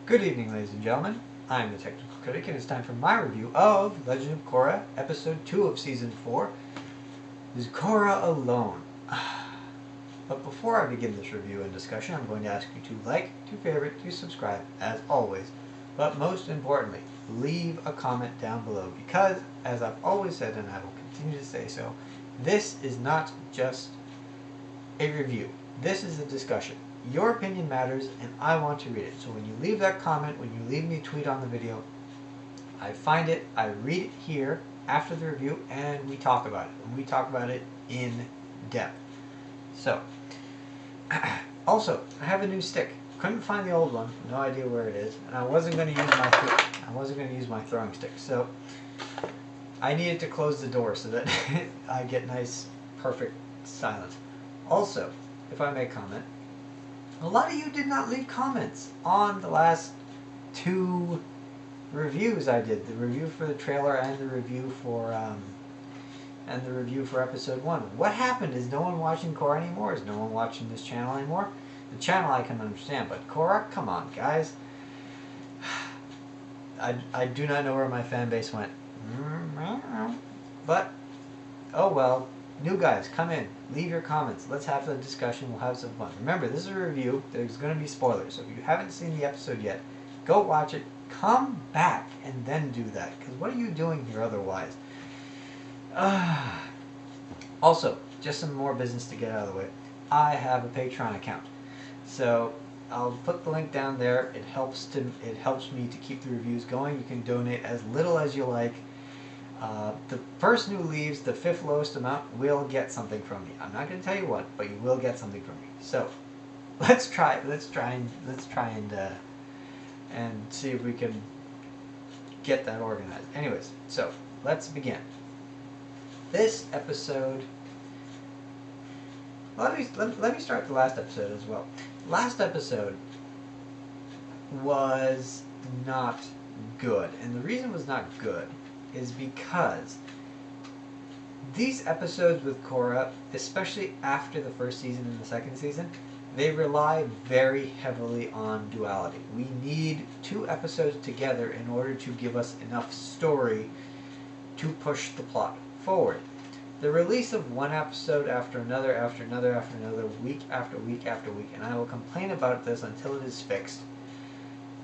Good evening, ladies and gentlemen. I'm the Technical Critic, and it's time for my review of Legend of Korra, Episode 2 of Season 4. Is Korra alone? But before I begin this review and discussion, I'm going to ask you to like, to favorite, to subscribe, as always. But most importantly, leave a comment down below, because, as I've always said, and I will continue to say so, this is not just a review. This is a discussion. Your opinion matters, and I want to read it. So when you leave that comment, when you leave me a tweet on the video, I find it, I read it here after the review, and we talk about it. And we talk about it in depth. So, also, I have a new stick. Couldn't find the old one. No idea where it is. And I wasn't going to use my throwing stick. So, I needed to close the door so that I get nice, perfect silence. Also, if I may comment, a lot of you did not leave comments on the last two reviews I did. The review for the trailer and the review for episode 1. What happened? Is no one watching Korra anymore? Is no one watching this channel anymore? The channel I can understand, but Korra, come on, guys. I do not know where my fan base went. But, oh well. New guys, come in, leave your comments, let's have the discussion, we'll have some fun. Remember, this is a review, there's going to be spoilers, so if you haven't seen the episode yet, go watch it, come back, and then do that, because what are you doing here otherwise? Also, just some more business to get out of the way. I have a Patreon account, so I'll put the link down there. It helps me to keep the reviews going. You can donate as little as you like. The person who leaves the 5th lowest amount will get something from me. I'm not going to tell you what, but you will get something from me. So, let's try and see if we can get that organized. Anyways, so let's begin. This episode. Let me start the last episode as well. Last episode was not good, and the reason it was not good is because these episodes with Korra, especially after the first season and the second season, they rely very heavily on duality. We need 2 episodes together in order to give us enough story to push the plot forward. The release of one episode after another, week after week after week, and I will complain about this until it is fixed.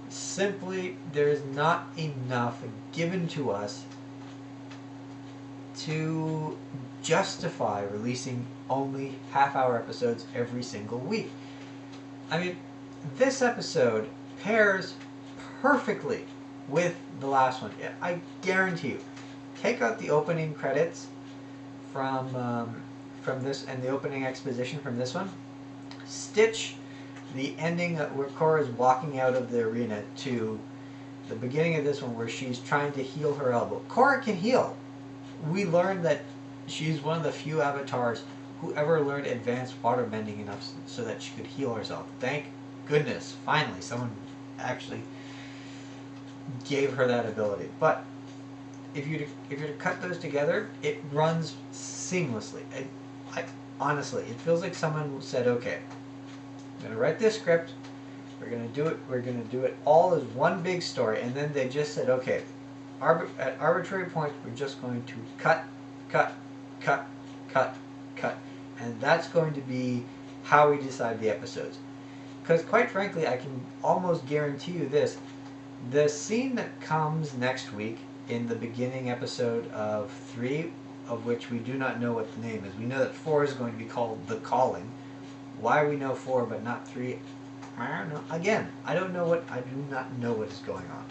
Simply, there is not enough given to us to justify releasing only half-hour episodes every single week. I mean, this episode pairs perfectly with the last one. I guarantee you. Take out the opening credits from this and the opening exposition from this one. Stitch the ending where Korra is walking out of the arena to the beginning of this one where she's trying to heal her elbow. Korra can heal. We learned that she's one of the few avatars who ever learned advanced waterbending enough so that she could heal herself. Thank goodness, finally, someone actually gave her that ability. But if you were to cut those together, it runs seamlessly. Honestly, it feels like someone said, "Okay, I'm going to write this script. We're going to do it. We're going to do it all as one big story." And then they just said, "Okay, at arbitrary points, we're just going to cut, and that's going to be how we decide the episodes." Because quite frankly, I can almost guarantee you this: the scene that comes next week in the beginning episode of 3, of which we do not know what the name is. We know that 4 is going to be called The Calling. Why we know 4 but not 3, I don't know. Again, I do not know what is going on.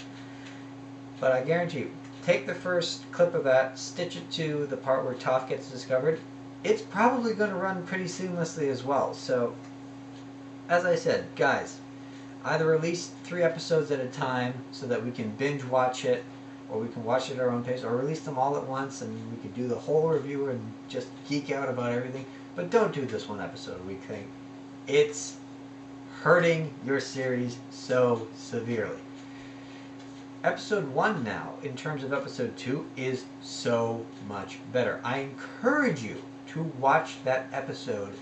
But I guarantee you, take the first clip of that, stitch it to the part where Toph gets discovered. It's probably going to run pretty seamlessly as well. So, as I said, guys, either release 3 episodes at a time so that we can binge watch it, or we can watch it at our own pace, or release them all at once and we could do the whole review and just geek out about everything. But don't do this 1 episode a week thing. It's hurting your series so severely. Episode 1 now, in terms of episode 2, is so much better. I encourage you to watch that episode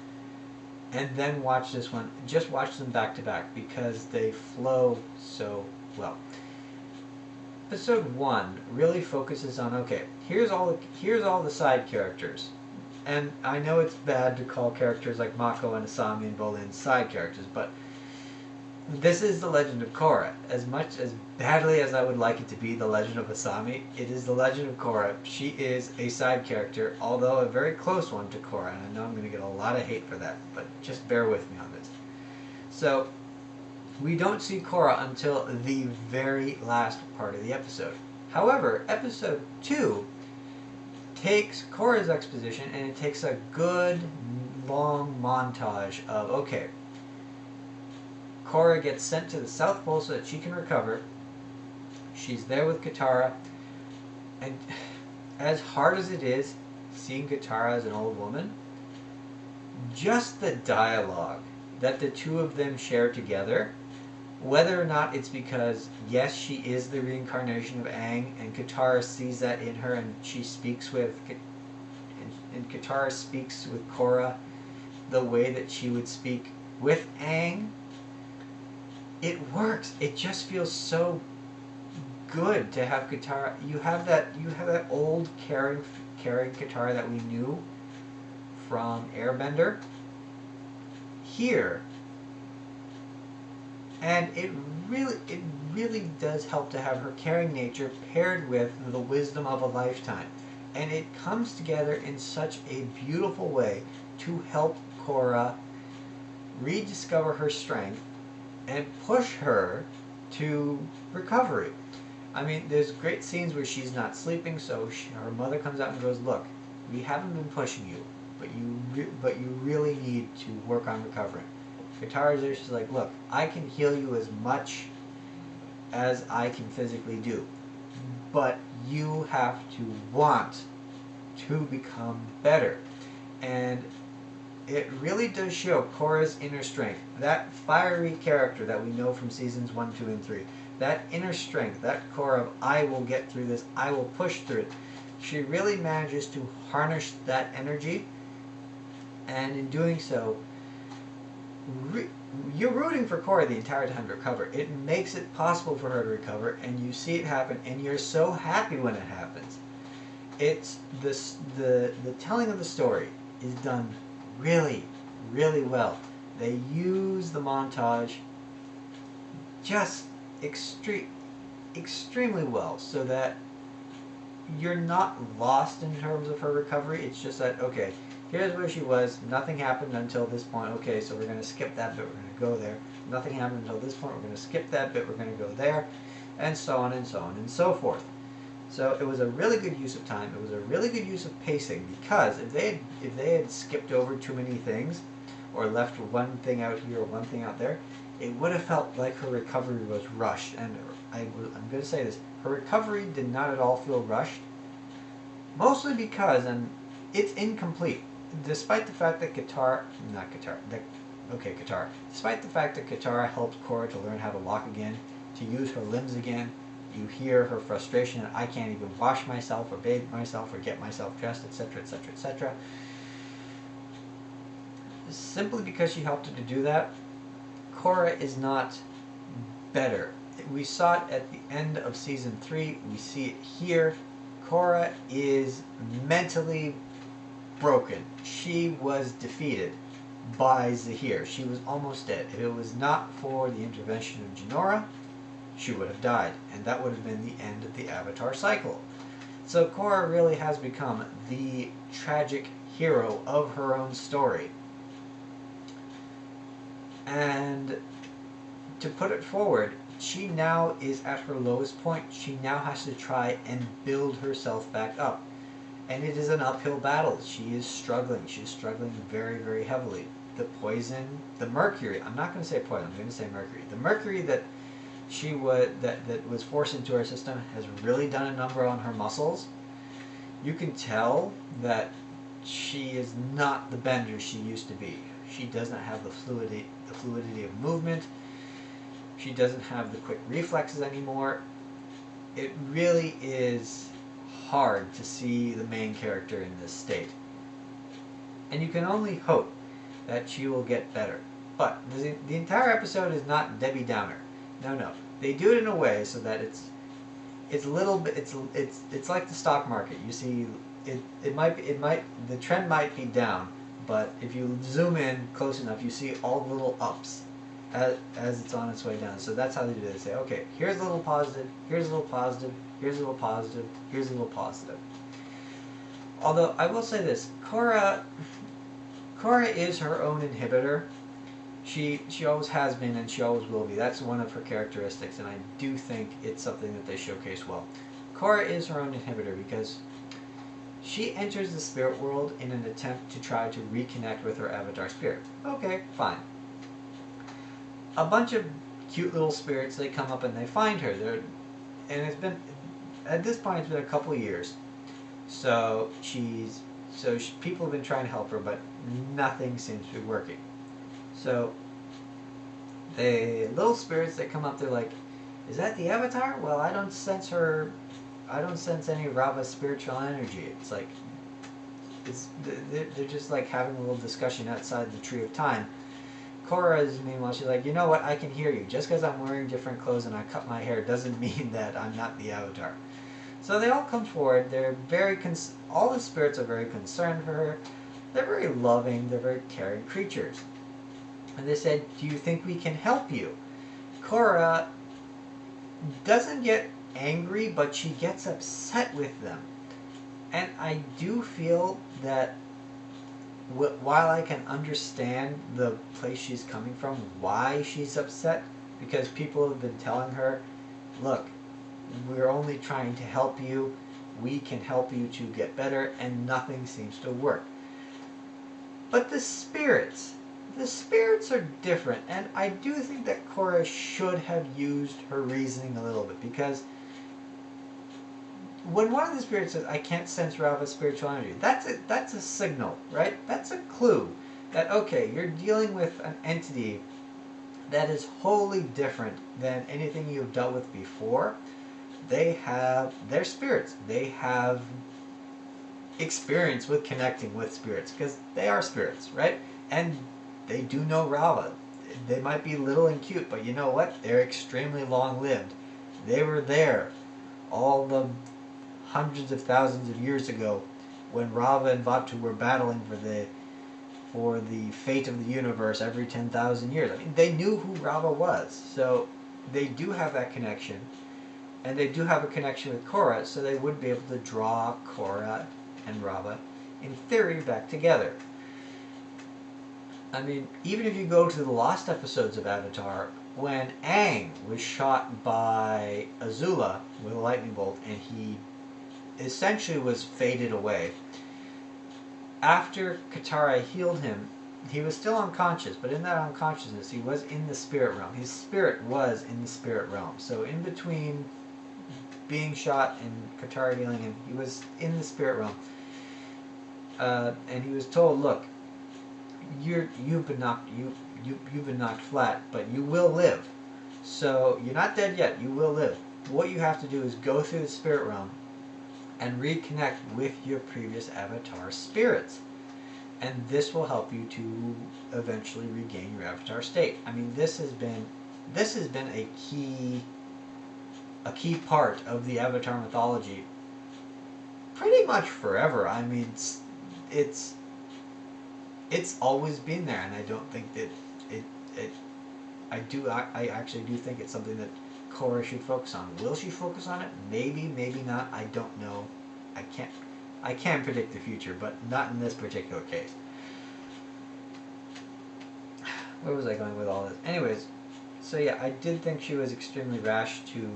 and then watch this one. Just watch them back to back because they flow so well. Episode 1 really focuses on, okay, here's all the side characters. And I know it's bad to call characters like Mako and Asami and Bolin side characters, but this is the Legend of Korra. As much as badly as I would like it to be the Legend of Asami, it is the Legend of Korra. She is a side character, although a very close one to Korra, and I know I'm going to get a lot of hate for that, but just bear with me on this. So, we don't see Korra until the very last part of the episode. However, episode 2 takes Korra's exposition and it takes a good long montage of, okay, Korra gets sent to the South Pole so that she can recover. She's there with Katara, and as hard as it is seeing Katara as an old woman, just the dialogue that the two of them share together, whether or not it's because, yes, she is the reincarnation of Aang, and Katara sees that in her, and she speaks with, and Katara speaks with Korra the way that she would speak with Aang, it works. It just feels so good to have Katara. You have that old caring Katara that we knew from Airbender here. And it really does help to have her caring nature paired with the wisdom of a lifetime. And it comes together in such a beautiful way to help Korra rediscover her strength and push her to recovery. I mean, there's great scenes where she's not sleeping, so her mother comes out and goes, look, we haven't been pushing you, but you really need to work on recovering. Katara's there, she's like, look, I can heal you as much as I can physically do, but you have to want to become better. And it really does show Korra's inner strength. That fiery character that we know from seasons 1, 2, and 3. That inner strength, that Korra of, I will get through this, I will push through it. She really manages to harness that energy, and in doing so, you're rooting for Korra the entire time to recover. It makes it possible for her to recover, and you see it happen, and you're so happy when it happens. It's this, the telling of the story is done really, really well. They use the montage just extremely well, so that you're not lost in terms of her recovery. It's just that, okay, here's where she was, nothing happened until this point, okay, so we're going to skip that bit, we're going to go there. Nothing happened until this point, we're going to skip that bit, we're going to go there, and so on and so on and so forth. So it was a really good use of time. It was a really good use of pacing, because if they had skipped over too many things, or left one thing out here or one thing out there, it would have felt like her recovery was rushed. And I'm going to say this, her recovery did not at all feel rushed, mostly because, and it's incomplete, despite the fact that Katara, despite the fact that Katara helped Korra to learn how to walk again, to use her limbs again. You hear her frustration that I can't even wash myself or bathe myself or get myself dressed, etc., etc., etc. Simply because she helped her to do that, Korra is not better. We saw it at the end of season 3. We see it here. Korra is mentally broken. She was defeated by Zahir. She was almost dead. If it was not for the intervention of Jinora, she would have died, and that would have been the end of the Avatar cycle. So Korra really has become the tragic hero of her own story. And to put it forward, she now is at her lowest point. She now has to try and build herself back up. And it is an uphill battle. She is struggling. She is struggling very, very heavily. The poison, the mercury, I'm not going to say poison, I'm going to say mercury. The mercury that that was forced into her system has really done a number on her muscles. You can tell that she is not the bender she used to be. She does not have the fluidity of movement. She doesn't have the quick reflexes anymore. It really is hard to see the main character in this state. And you can only hope that she will get better. But the entire episode is not Debbie Downer. No. they do it in a way so that it's a little bit it's like the stock market. You see, the trend might be down, but if you zoom in close enough, you see all the little ups as it's on its way down. So that's how they do it. They say, okay, here's a little positive, here's a little positive, here's a little positive, here's a little positive. Although I will say this, Korra is her own inhibitor. She always has been and she always will be. That's one of her characteristics, and I do think it's something that they showcase well. Korra is her own inhibitor because she enters the spirit world in an attempt to try to reconnect with her avatar spirit. Okay, fine. A bunch of cute little spirits, they come up and they find her. And it's been, at this point, it's been a couple of years. So people have been trying to help her, but nothing seems to be working. So the little spirits that come up, they're like, is that the avatar? Well, I don't sense her. I don't sense any Rava spiritual energy. It's like, they're just like having a little discussion outside the Tree of Time. Korra is, meanwhile, she's like, you know what, I can hear you. Just because I'm wearing different clothes and I cut my hair doesn't mean that I'm not the avatar. So they all come forward. They're all the spirits are very concerned for her. They're very loving. They're very caring creatures. And they said, do you think we can help you? Korra doesn't get angry, but she gets upset with them. And I do feel that while I can understand the place she's coming from, why she's upset, because people have been telling her, look, we're only trying to help you, we can help you to get better, and nothing seems to work. But the spirits are different, and I do think that Korra should have used her reasoning a little bit, because when one of the spirits says, I can't sense Rava's spiritual energy, that's a signal, right? That's a clue that, okay, you're dealing with an entity that is wholly different than anything you've dealt with before. They're spirits. They have experience with connecting with spirits, because they are spirits, right? And they do know Rava. They might be little and cute, but you know what? They're extremely long-lived. They were there all the hundreds of thousands of years ago when Rava and Vatu were battling for the fate of the universe every 10,000 years. I mean, they knew who Rava was. So they do have that connection. And they do have a connection with Korra, so they would be able to draw Korra and Rava, in theory, back together. I mean, even if you go to the lost episodes of Avatar, when Aang was shot by Azula with a lightning bolt, and he essentially was faded away, after Katara healed him, he was still unconscious, but in that unconsciousness, he was in the spirit realm. His spirit was in the spirit realm. So in between being shot and Katara healing him, he was in the spirit realm. And he was told, look, you've been knocked flat, but you will live. So you're not dead yet, you will live. What you have to do is go through the spirit realm and reconnect with your previous avatar spirits. And this will help you to eventually regain your avatar state. I mean, this has been a key part of the Avatar mythology pretty much forever. I mean, it's always been there, and I don't think that I actually do think it's something that Korra should focus on. Will she focus on it? Maybe, maybe not. I don't know. I can't predict the future, but not in this particular case. Where was I going with all this? Anyways, so yeah, I did think she was extremely rash to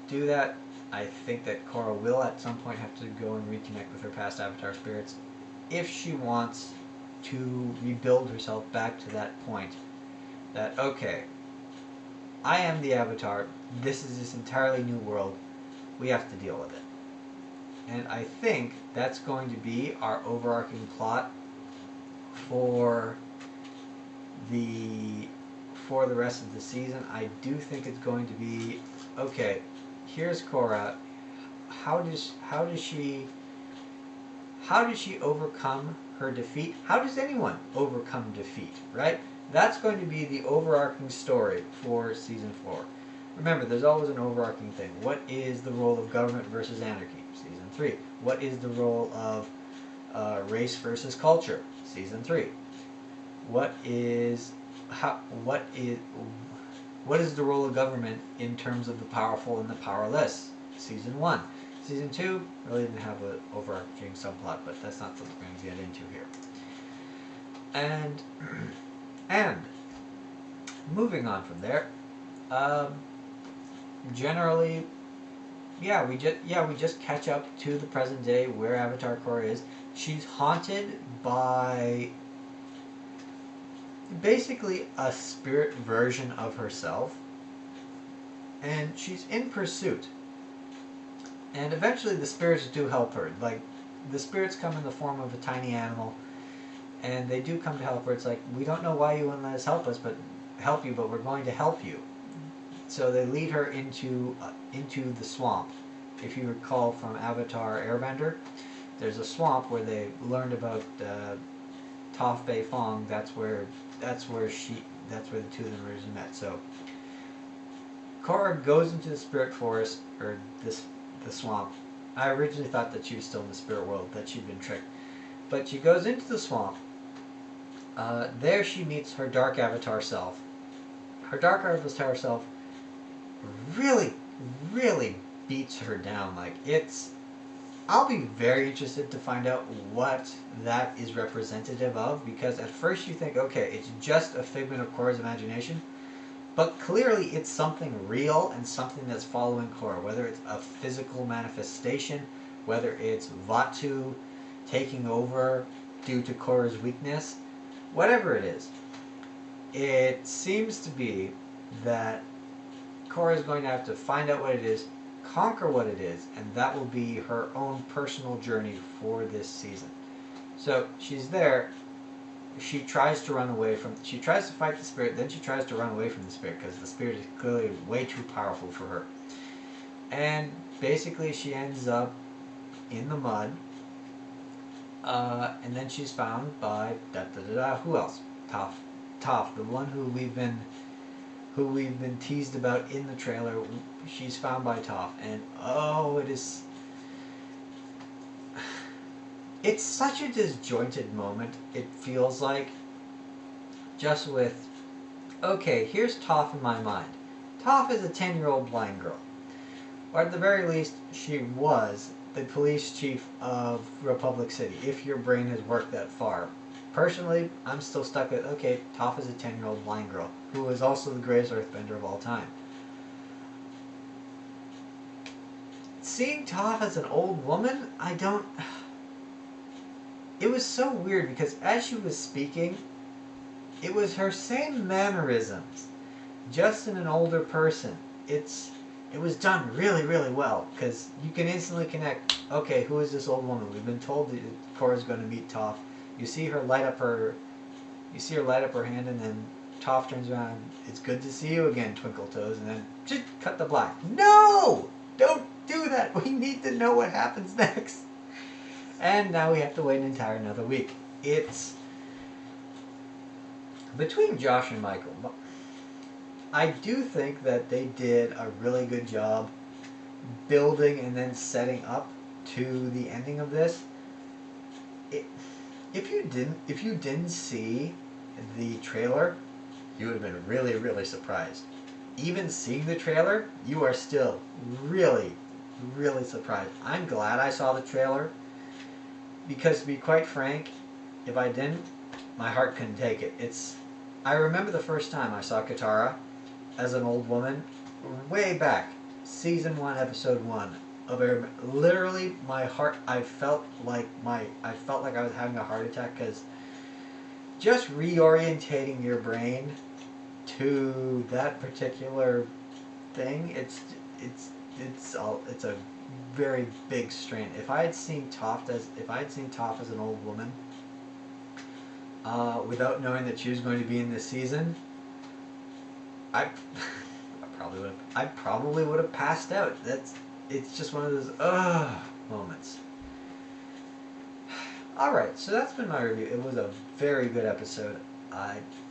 do that. I think that Korra will at some point have to go and reconnect with her past avatar spirits if she wants to rebuild herself back to that point that, okay, I am the avatar, this is this entirely new world, we have to deal with it. And I think that's going to be our overarching plot for the rest of the season. I do think it's going to be, okay, here's Korra. How does she overcome her defeat? How does anyone overcome defeat, right? That's going to be the overarching story for season 4. Remember, there's always an overarching thing. What is the role of government versus anarchy? Season 3. What is the role of race versus culture? Season 3. What is the role of government in terms of the powerful and the powerless? Season 1. Season 2 really didn't have an overarching subplot, but that's not something we're going to get into here. And moving on from there, generally, we just catch up to the present day where Avatar Korra is. She's haunted by basically a spirit version of herself, and she's in pursuit. And eventually the spirits do help her. Like, the spirits come in the form of a tiny animal, and they do come to help her. It's like, we don't know why you wouldn't let us help you, but we're going to help you. So they lead her into the swamp. If you recall from Avatar Airbender, there's a swamp where they learned about Toph Bei Fong. That's where the two of them originally met. So Korra goes into the spirit forest, or the swamp. I originally thought that she was still in the spirit world, that she'd been tricked. But she goes into the swamp. There she meets her dark avatar self. Her dark avatar self really, really beats her down. Like, I'll be very interested to find out what that is representative of, because at first you think, okay, it's just a figment of Korra's imagination, but clearly it's something real and something that's following Korra, whether it's a physical manifestation, whether it's Vatu taking over due to Korra's weakness, whatever it is. It seems to be that Korra is going to have to find out what it is, conquer what it is, and that will be her own personal journey for this season. So she's there. She tries to fight the spirit, then she tries to run away from the spirit, because the spirit is clearly way too powerful for her. And basically she ends up in the mud, and then she's found by who else? Toph, the one who we've been teased about in the trailer. She's found by Toph, and it's such a disjointed moment. It feels like, just with, okay, here's Toph in my mind. Toph is a 10-year-old blind girl, or at the very least, she was the police chief of Republic City, if your brain has worked that far. Personally, I'm still stuck with, okay, Toph is a 10-year-old blind girl, who is also the greatest earthbender of all time. Seeing Toph as an old woman, it was so weird, because as she was speaking, it was her same mannerisms, just in an older person. It was done really, really well, because you can instantly connect, okay, who is this old woman? We've been told that Korra's going to meet Toph. You see her light up her hand, and then Toph turns around. It's good to see you again, Twinkle Toes, and then just cut the black. No! Don't do that! We need to know what happens next. And now we have to wait an entire another week. It's between Josh and Michael. I do think that they did a really good job building and then setting up to the ending of this. If you didn't see the trailer, you would have been really, really surprised. Even seeing the trailer, you are still really, really surprised. I'm glad I saw the trailer, because to be quite frank, if I didn't, my heart couldn't take it. I remember the first time I saw Katara as an old woman, way back, season 1, episode 1 of Airbender. Literally, my heart, I felt like I was having a heart attack, because just reorientating your brain to that particular thing, it's a very big strain. If I had seen Toph as an old woman, without knowing that she was going to be in this season, I probably would have passed out. It's just one of those moments. Alright, so that's been my review. It was a very good episode.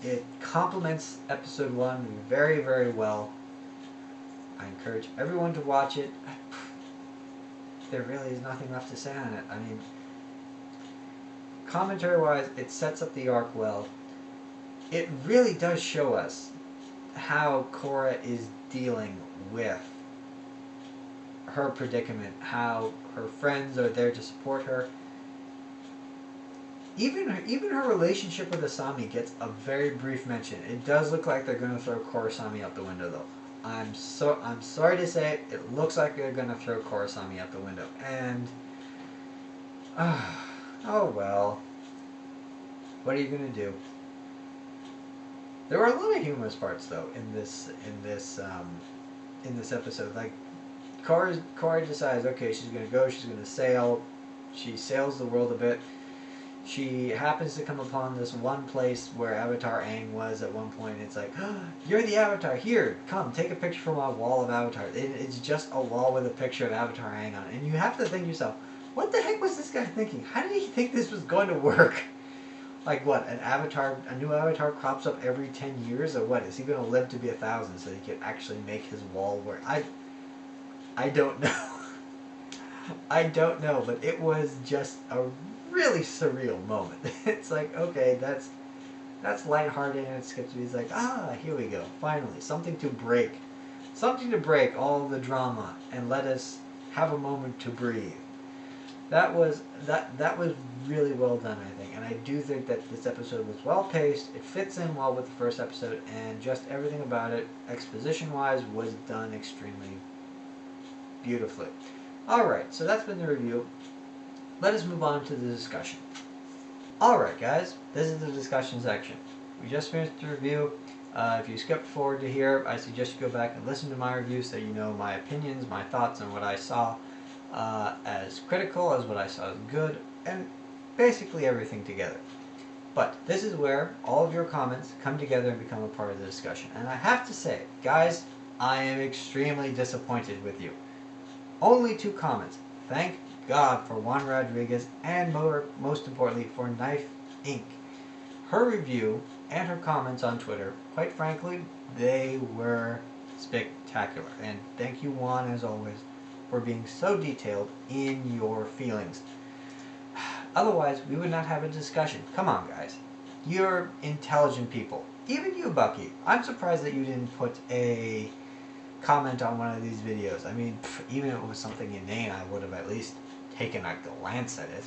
It complements episode 1 very, very well. I encourage everyone to watch it. There really is nothing left to say on it. I mean, commentary-wise, it sets up the arc well. It really does show us how Korra is dealing with her predicament, how her friends are there to support her. Even her relationship with Asami gets a very brief mention. It does look like they're going to throw Korrasami out the window, though. I'm sorry to say it. It looks like they're going to throw Korrasami out the window, and oh well. What are you going to do? There were a lot of humorous parts, though, in this episode. Like, Korra decides, okay, she's going to go. She's going to sail. She sails the world a bit. She happens to come upon this one place where Avatar Aang was at one point. It's like, oh, you're the Avatar. Here, come, take a picture from my wall of Avatar. It's just a wall with a picture of Avatar Aang on it. And you have to think to yourself, what the heck was this guy thinking? How did he think this was going to work? Like what, a new Avatar crops up every 10 years? Or what, is he going to live to be 1,000 so he can actually make his wall work? I don't know. I don't know, but it was just a really surreal moment. It's like, okay, that's lighthearted, and it skips me. It's like, here we go. Finally, something to break all the drama and let us have a moment to breathe. That was really well done, I think, and I do think that this episode was well paced. It fits in well with the first episode, and just everything about it, exposition-wise, was done extremely beautifully. Alright, so that's been the review. Let us move on to the discussion. Alright guys, this is the discussion section. We just finished the review. If you skipped forward to here, I suggest you go back and listen to my review so you know my opinions, my thoughts on what I saw as critical, as what I saw as good, and basically everything together. But this is where all of your comments come together and become a part of the discussion. And I have to say, guys, I am extremely disappointed with you. Only 2 comments. Thank God for Juan Rodriguez, and most importantly for Knife Inc. Her review and her comments on Twitter, quite frankly, they were spectacular. And thank you, Juan, as always, for being so detailed in your feelings. Otherwise, we would not have a discussion. Come on, guys. You're intelligent people. Even you, Bucky. I'm surprised that you didn't put a comment on one of these videos. I mean, even if it was something inane, I would have at least taken a glance at it.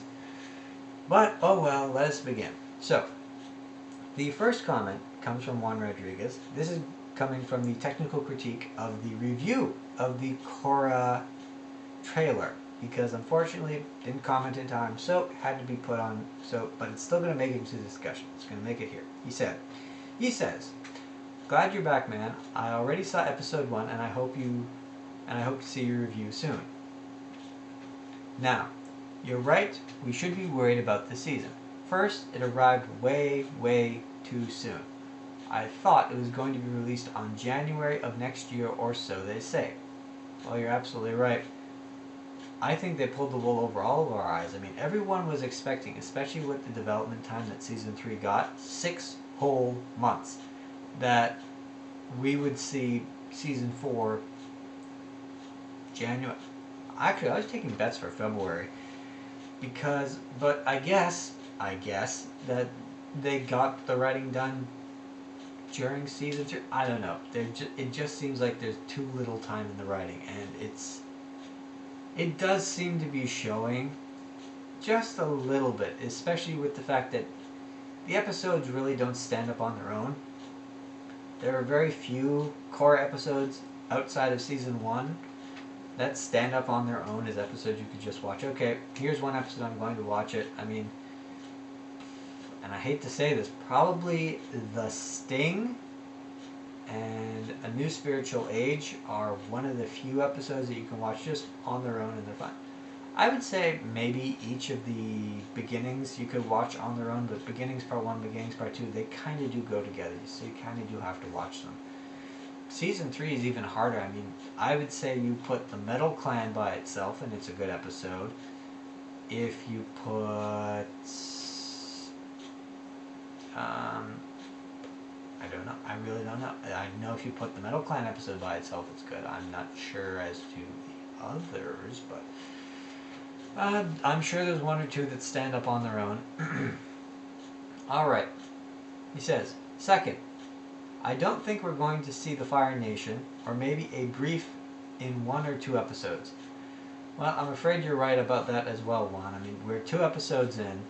But, oh well, let us begin. So, the first comment comes from Juan Rodriguez. This is coming from the technical critique of the review of the Korra trailer, because unfortunately it didn't comment in time, so it had to be put on. But it's still going to make it into the discussion. It's going to make it here. He says, "Glad you're back, man. I already saw episode 1, and I hope to see your review soon. Now, you're right. We should be worried about this season. First, it arrived way, way too soon. I thought it was going to be released on January of next year, or so they say. Well, you're absolutely right. I think they pulled the wool over all of our eyes. I mean, everyone was expecting, especially with the development time that Season 3 got, 6 whole months, that we would see Season 4 January. Actually, I was taking bets for February, but I guess that they got the writing done during Season 2. I don't know. It just seems like there's too little time in the writing, and it does seem to be showing just a little bit, especially with the fact that the episodes really don't stand up on their own. There are very few Korra episodes outside of Season 1 that stand up on their own as episodes you could just watch. Okay, here's one episode, I'm going to watch it. I mean, and I hate to say this, probably The Sting and A New Spiritual Age are one of the few episodes that you can watch just on their own, and they're fun. I would say maybe each of the beginnings you could watch on their own, but beginnings part 1, beginnings part 2, they kind of do go together, so you kind of do have to watch them. Season 3 is even harder. I mean, I would say you put the Metal Clan by itself, and it's a good episode. If you put... I don't know. I really don't know. I know if you put the Metal Clan episode by itself, it's good. I'm not sure as to the others, but I'm sure there's one or two that stand up on their own. Alright. He says, second, I don't think we're going to see the Fire Nation, or maybe a brief in 1 or 2 episodes. Well, I'm afraid you're right about that as well, Juan. I mean, we're 2 episodes in.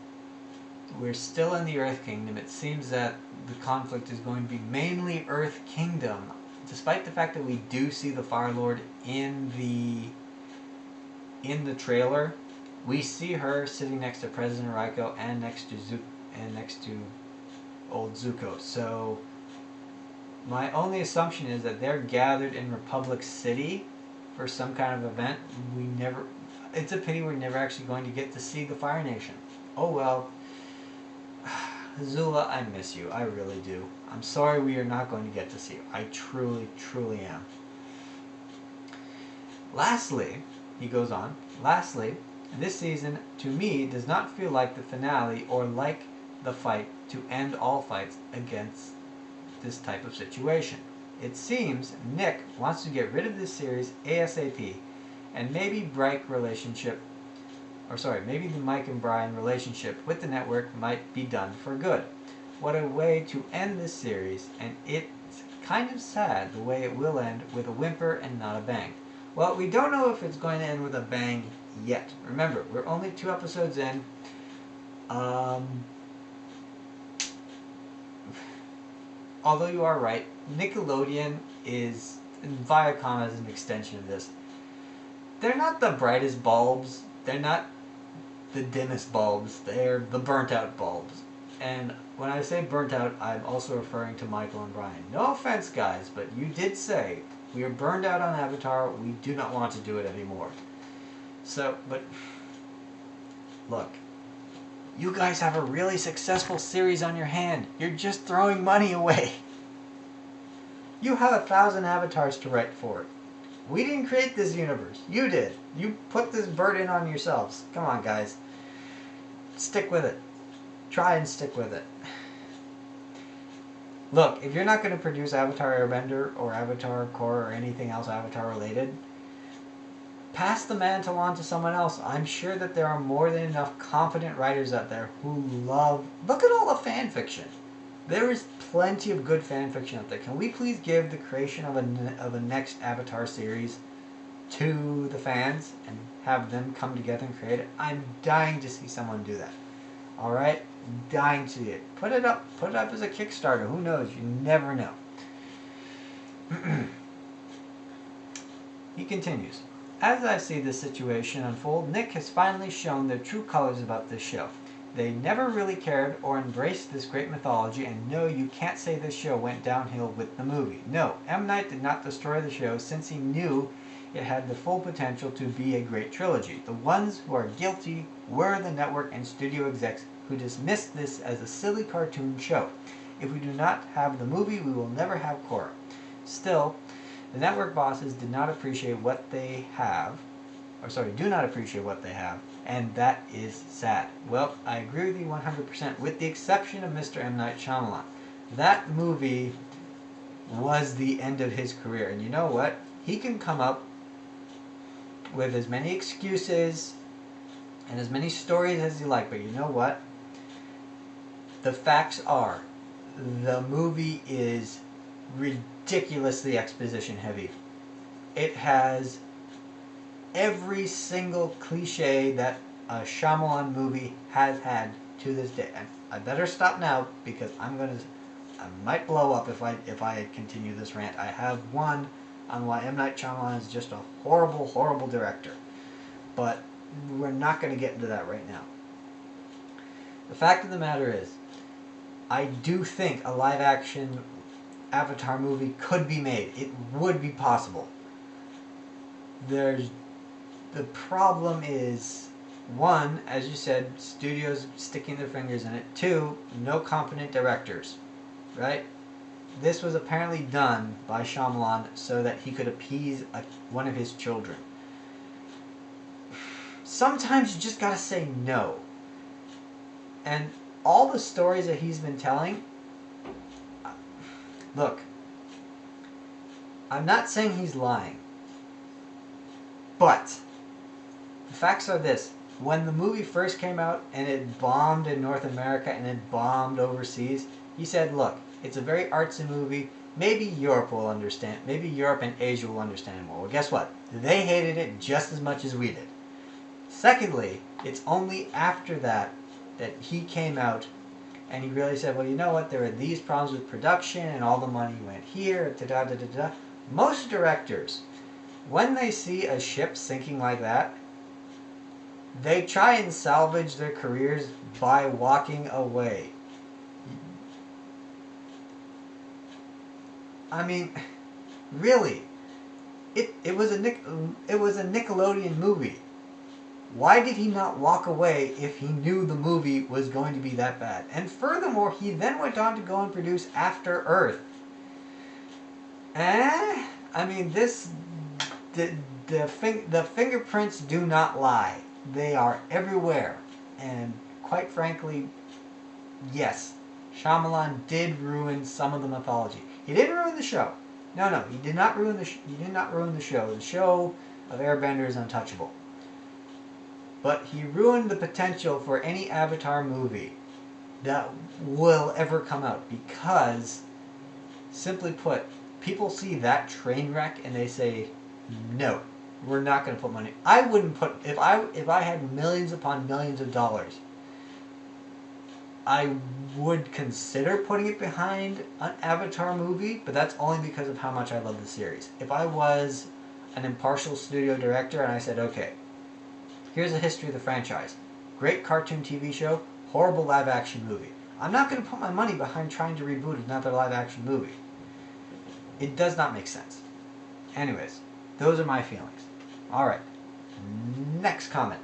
We're still in the Earth Kingdom. It seems that the conflict is going to be mainly Earth Kingdom, despite the fact that we do see the Fire Lord in the trailer. We see her sitting next to President Raiko and next to old Zuko. So my only assumption is that they're gathered in Republic City for some kind of event. It's a pity we're never actually going to get to see the Fire Nation. Oh well. Azula, I miss you. I really do. I'm sorry we are not going to get to see you. I truly, truly am. Lastly, he goes on, lastly, this season, to me, does not feel like the finale or like the fight to end all fights against this type of situation. It seems Nick wants to get rid of this series ASAP, and maybe maybe the Mike and Brian relationship with the network might be done for good. What a way to end this series, and it's kind of sad the way it will end, with a whimper and not a bang. Well, we don't know if it's going to end with a bang yet. Remember, we're only 2 episodes in. Although you are right, Nickelodeon is, and Viacom as an extension of this, they're not the brightest bulbs. They're not the dimmest bulbs. They're the burnt out bulbs. And when I say burnt out, I'm also referring to Michael and Brian. No offense, guys, but you did say, we are burned out on Avatar. We do not want to do it anymore. So, but, look. You guys have a really successful series on your hand. You're just throwing money away. You have 1,000 avatars to write for it. We didn't create this universe. You did. You put this burden on yourselves. Come on, guys. Stick with it. Try and stick with it. Look, if you're not going to produce Avatar Airbender or Avatar Korra or anything else Avatar related, pass the mantle on to someone else. I'm sure that there are more than enough competent writers out there who love... Look at all the fan fiction. There is plenty of good fan fiction out there. Can we please give the creation of a next Avatar series to the fans and have them come together and create it? I'm dying to see someone do that. Alright? Dying to see it. Put it up as a Kickstarter. Who knows? You never know. He continues. As I see this situation unfold, Nick has finally shown their true colors about this show. They never really cared or embraced this great mythology, and no, you can't say this show went downhill with the movie. No, M. Night did not destroy the show since he knew it had the full potential to be a great trilogy. The ones who are guilty were the network and studio execs who dismissed this as a silly cartoon show. If we do not have the movie, we will never have Korra. Still, the network bosses did not appreciate what they have, do not appreciate what they have, and that is sad. Well, I agree with you 100%, with the exception of Mr. M. Night Shyamalan. That movie was the end of his career, and you know what? He can come up with as many excuses and as many stories as he like, but you know what? The facts are, the movie is ridiculously exposition heavy. It has every single cliche that a Shyamalan movie has had to this day. And I better stop now because I might blow up if I continue this rant. I have one on why M. Night Shyamalan is just a horrible, horrible director. But we're not going to get into that right now. The fact of the matter is, I do think a live-action Avatar movie could be made. It would be possible. The problem is, one, as you said, studios sticking their fingers in it. Two, no competent directors, right? This was apparently done by Shyamalan so that he could appease one of his children. Sometimes you just gotta say no. And all the stories that he's been telling, Look, I'm not saying he's lying, but the facts are this. When the movie first came out and it bombed in North America and it bombed overseas, he said, look, it's a very artsy movie. Maybe Europe will understand. Maybe Europe and Asia will understand it more. Well, guess what? They hated it just as much as we did. Secondly, it's only after that he came out and he really said, well, you know what? There are these problems with production and all the money went here. Da, da, da, da. Most directors, when they see a ship sinking like that, they try and salvage their careers by walking away. I mean, really, it was a Nickelodeon movie. Why did he not walk away if he knew the movie was going to be that bad? And furthermore, he then went on to go and produce After Earth. I mean, the fingerprints do not lie. They are everywhere. And quite frankly, yes, Shyamalan did ruin some of the mythology. He didn't ruin the show. No, he did not ruin he did not ruin the show. The show of Airbender is untouchable. But he ruined the potential for any Avatar movie that will ever come out because, simply put, people see that train wreck and they say, no, we're not going to put money. I wouldn't put, if I had millions upon millions of dollars, I would consider putting it behind an Avatar movie, but that's only because of how much I love the series. If I was an impartial studio director and I said, okay, here's a history of the franchise. Great cartoon TV show, horrible live action movie. I'm not going to put my money behind trying to reboot another live action movie. It does not make sense. Anyways, those are my feelings. Alright, next comment.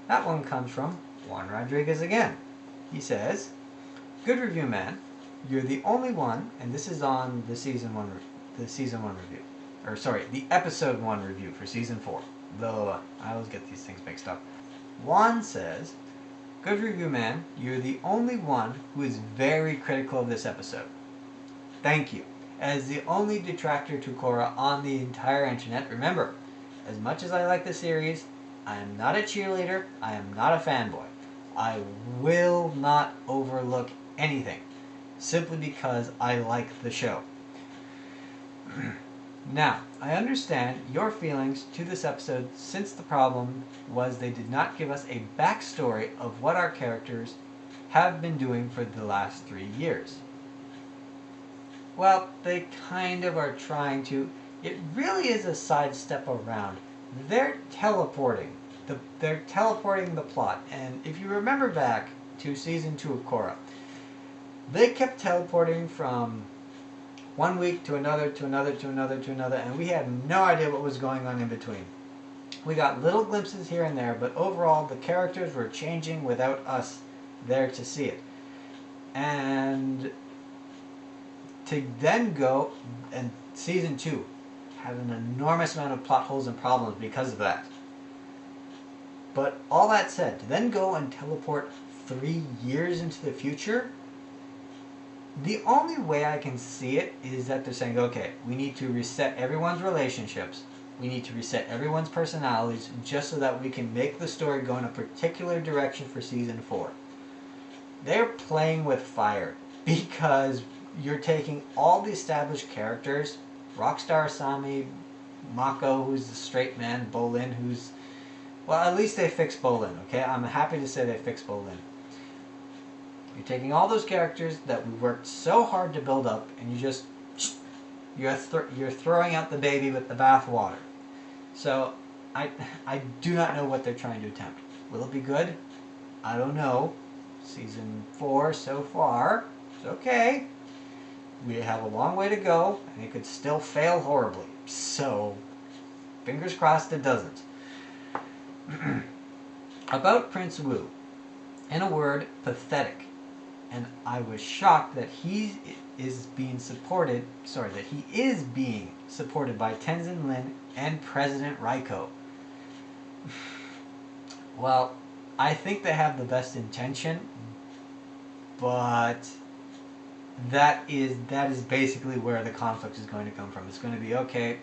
That one comes from Juan Rodriguez again. He says, good review, man. You're the only one, and this is on the season 1 review. Or sorry, the episode 1 review for season 4. Though I always get these things mixed up. Juan says, good review, man. You're the only one who is very critical of this episode. Thank you. As the only detractor to Korra on the entire internet, remember, as much as I like the series, I am not a cheerleader, I am not a fanboy. I will not overlook anything, simply because I like the show. Now, I understand your feelings to this episode since the problem was they did not give us a backstory of what our characters have been doing for the last 3 years. Well, they kind of are trying to. It really is a sidestep around. They're teleporting. They're teleporting the plot. And if you remember back to season 2 of Korra, they kept teleporting from one week to another, to another, to another, to another, and we had no idea what was going on in between. We got little glimpses here and there, but overall the characters were changing without us there to see it. And to then go, and season 2 had an enormous amount of plot holes and problems because of that. But all that said, to then go and teleport 3 years into the future, the only way I can see it is that they're saying, okay, we need to reset everyone's relationships. We need to reset everyone's personalities just so that we can make the story go in a particular direction for season 4. They're playing with fire because you're taking all the established characters, Rockstar Asami, Mako, who's the straight man, Bolin, who's... Well, at least they fixed Bolin, okay? I'm happy to say they fixed Bolin. You're taking all those characters that we worked so hard to build up, and you're throwing out the baby with the bathwater. So, I do not know what they're trying to attempt. Will it be good? I don't know. Season 4 so far, it's okay. We have a long way to go, and it could still fail horribly. So, fingers crossed it doesn't. About Prince Wu. In a word, pathetic. And I was shocked that he is being supported by Tenzin Lin and President Raiko. Well, I think they have the best intention, but that is basically where the conflict is going to come from. It's going to be, okay,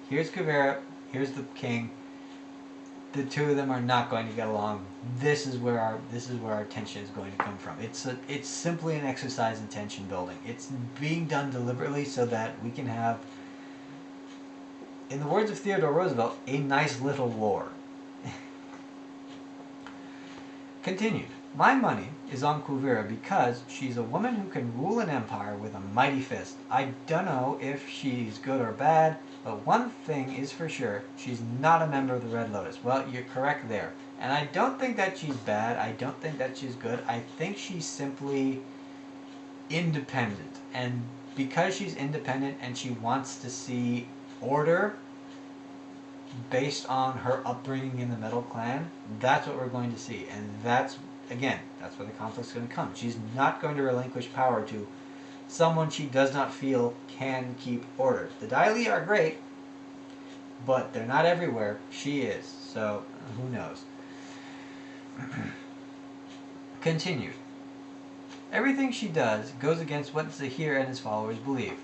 here's Kuvera, here's the king. The two of them are not going to get along. This is where our tension is going to come from. It's simply an exercise in tension building. It's being done deliberately so that we can have, in the words of Theodore Roosevelt, a nice little war. Continued. My money is on Kuvira because she's a woman who can rule an empire with a mighty fist. I don't know if she's good or bad, but one thing is for sure, she's not a member of the Red Lotus. Well, you're correct there. And I don't think that she's bad. I don't think that she's good. I think she's simply independent. And because she's independent and she wants to see order based on her upbringing in the Metal Clan, that's what we're going to see. And that's, again, that's where the conflict's going to come. She's not going to relinquish power to someone she does not feel can keep order. The Daili are great, but they're not everywhere. She is. So, who knows? Continued. Everything she does goes against what Zahir and his followers believe.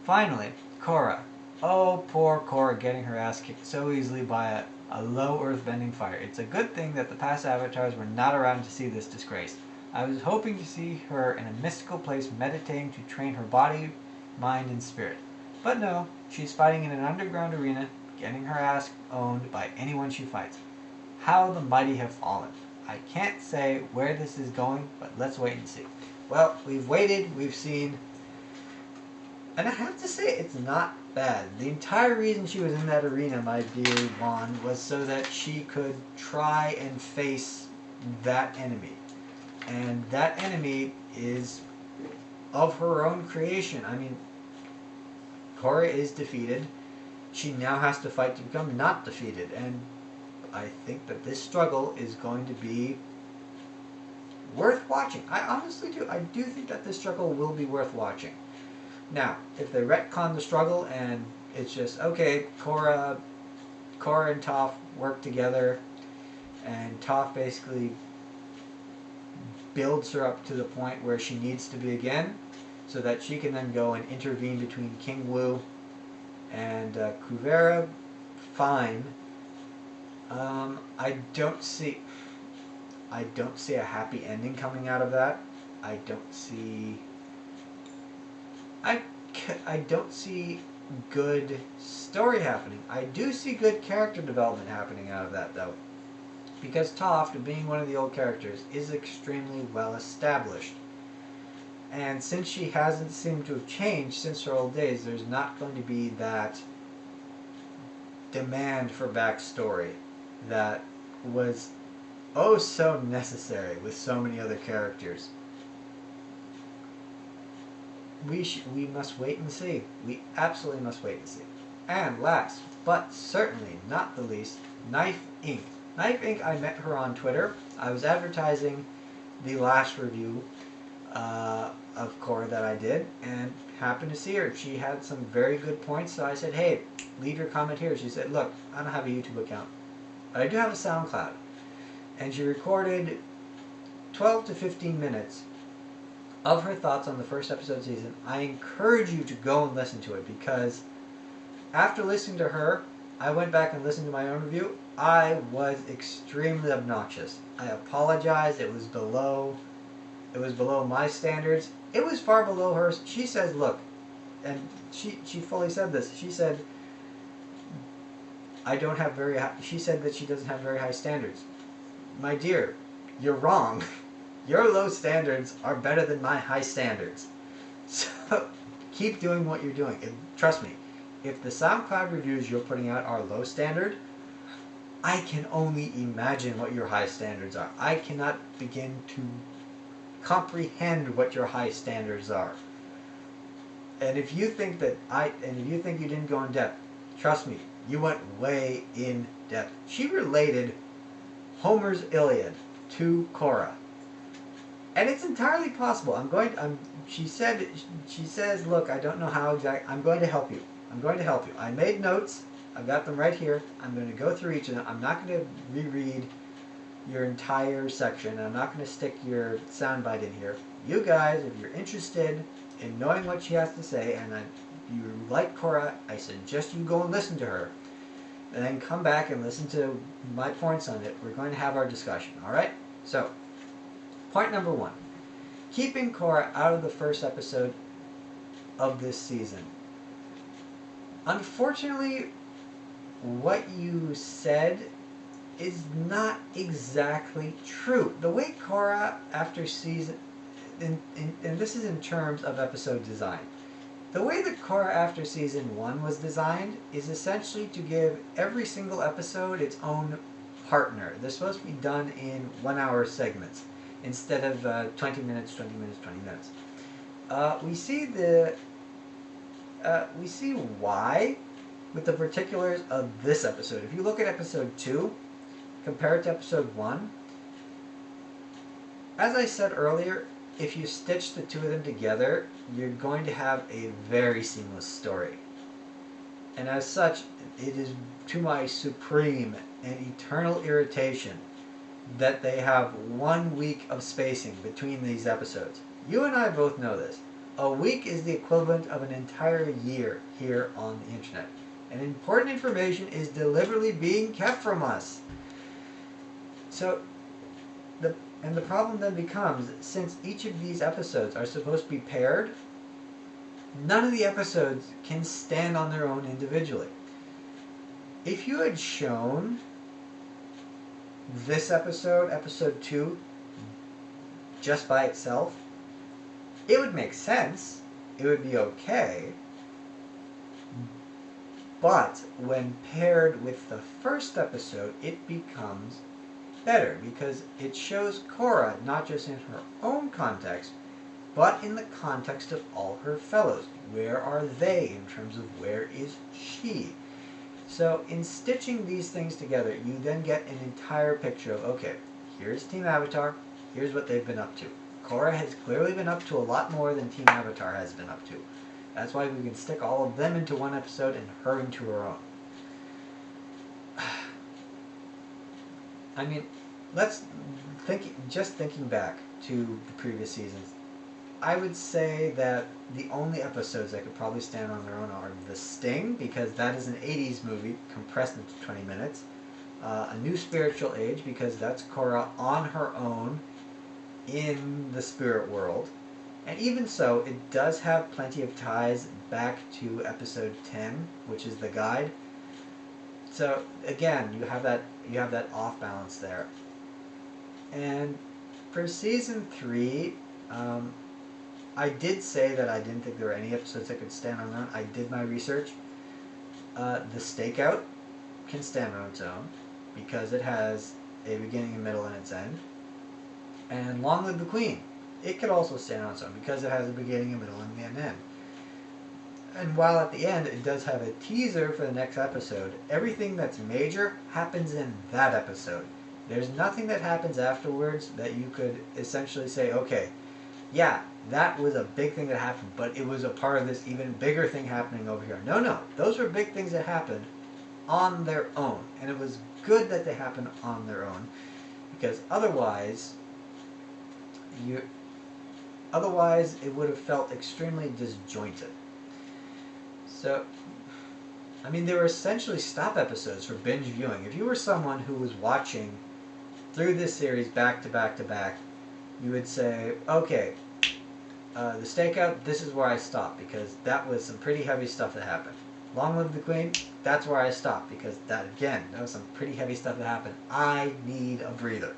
Finally, Korra. Oh, poor Korra getting her ass kicked so easily by a low earth-bending fire. It's a good thing that the past avatars were not around to see this disgrace. I was hoping to see her in a mystical place meditating to train her body, mind, and spirit. But no, she's fighting in an underground arena, getting her ass owned by anyone she fights. How the mighty have fallen. I can't say where this is going, but let's wait and see. Well, we've waited, we've seen, and I have to say, it's not bad. The entire reason she was in that arena, my dear Juan, was so that she could try and face that enemy. And that enemy is of her own creation. I mean, Korra is defeated. She now has to fight to become not defeated. And I think that this struggle is going to be worth watching. I honestly do. I do think that this struggle will be worth watching. Now, if they retcon the struggle and it's just, okay, Korra and Toph work together and Toph basically builds her up to the point where she needs to be again so that she can then go and intervene between King Wu and Kuvera, fine. I don't see a happy ending coming out of that. I don't see good story happening. I do see good character development happening out of that, though. Because Toph, being one of the old characters, is extremely well established. And since she hasn't seemed to have changed since her old days, there's not going to be that demand for backstory that was oh so necessary with so many other characters. We must wait and see. We absolutely must wait and see. And last, but certainly not the least, Knife Inc. Knife Inc., I met her on Twitter. I was advertising the last review of Korra that I did, and happened to see her. She had some very good points, so I said, hey, leave your comment here. She said, look, I don't have a YouTube account, but I do have a SoundCloud. And she recorded 12 to 15 minutes of her thoughts on the first episode of the season. I encourage you to go and listen to it, because after listening to her, I went back and listened to my own review. I was extremely obnoxious. I apologize. It was below my standards. It was far below hers. She says, look, and she fully said this. She said, she said that she doesn't have very high standards. My dear, you're wrong. Your low standards are better than my high standards. So keep doing what you're doing. And trust me, if the SoundCloud reviews you're putting out are low standard, I can only imagine what your high standards are. I cannot begin to comprehend what your high standards are. And if you think you didn't go in depth, trust me, you went way in depth. She related Homer's Iliad to Korra. And it's entirely possible. She says, look, I don't know how exactly. I'm going to help you. I made notes. I've got them right here. I'm going to go through each of them. I'm not going to reread your entire section. I'm not going to stick your soundbite in here. You guys, if you're interested in knowing what she has to say, and you like Korra, I suggest you go and listen to her. And then come back and listen to my points on it. We're going to have our discussion, alright? So, point number 1. Keeping Korra out of the first episode of this season. Unfortunately, what you said is not exactly true. The way Korra after season... and this is in terms of episode design. The way that Korra after season 1 was designed is essentially to give every single episode its own partner. They're supposed to be done in 1-hour segments instead of 20 minutes, 20 minutes, 20 minutes. We see why with the particulars of this episode. If you look at episode 2 compared to episode 1, as I said earlier, if you stitch the two of them together, you're going to have a very seamless story. And as such, it is to my supreme and eternal irritation that they have 1 week of spacing between these episodes. You and I both know this. A week is the equivalent of an entire year here on the internet. And important information is deliberately being kept from us. So, the problem then becomes, since each of these episodes are supposed to be paired, none of the episodes can stand on their own individually. If you had shown this episode, episode 2, just by itself, it would make sense. It would be okay. But when paired with the first episode, it becomes better because it shows Korra not just in her own context, but in the context of all her fellows. Where are they in terms of where is she? So in stitching these things together, you then get an entire picture of, okay, here's Team Avatar, here's what they've been up to. Korra has clearly been up to a lot more than Team Avatar has been up to. That's why we can stick all of them into one episode and her into her own. I mean, just thinking back to the previous seasons, I would say that the only episodes that could probably stand on their own are The Sting, because that is an 80s movie compressed into 20 minutes. A New Spiritual Age, because that's Korra on her own in the spirit world. And even so, it does have plenty of ties back to episode 10, which is the guide. So again, you have that off balance there. And for season 3, I did say that I didn't think there were any episodes that could stand on their own. I did my research. The Stakeout can stand on its own because it has a beginning, a middle, and its end. And Long Live the Queen, it could also stand on its own because it has a beginning, a middle, and an end. And while at the end it does have a teaser for the next episode, everything that's major happens in that episode. There's nothing that happens afterwards that you could essentially say, okay, yeah, that was a big thing that happened, but it was a part of this even bigger thing happening over here. No, those were big things that happened on their own. And it was good that they happened on their own, because otherwise it would have felt extremely disjointed. So, I mean, they were essentially stop episodes for binge viewing. If you were someone who was watching through this series back to back to back, you would say, okay, The Stakeout, this is where I stopped, because that was some pretty heavy stuff that happened. Long Live the Queen, that's where I stopped, because that was some pretty heavy stuff that happened. I need a breather.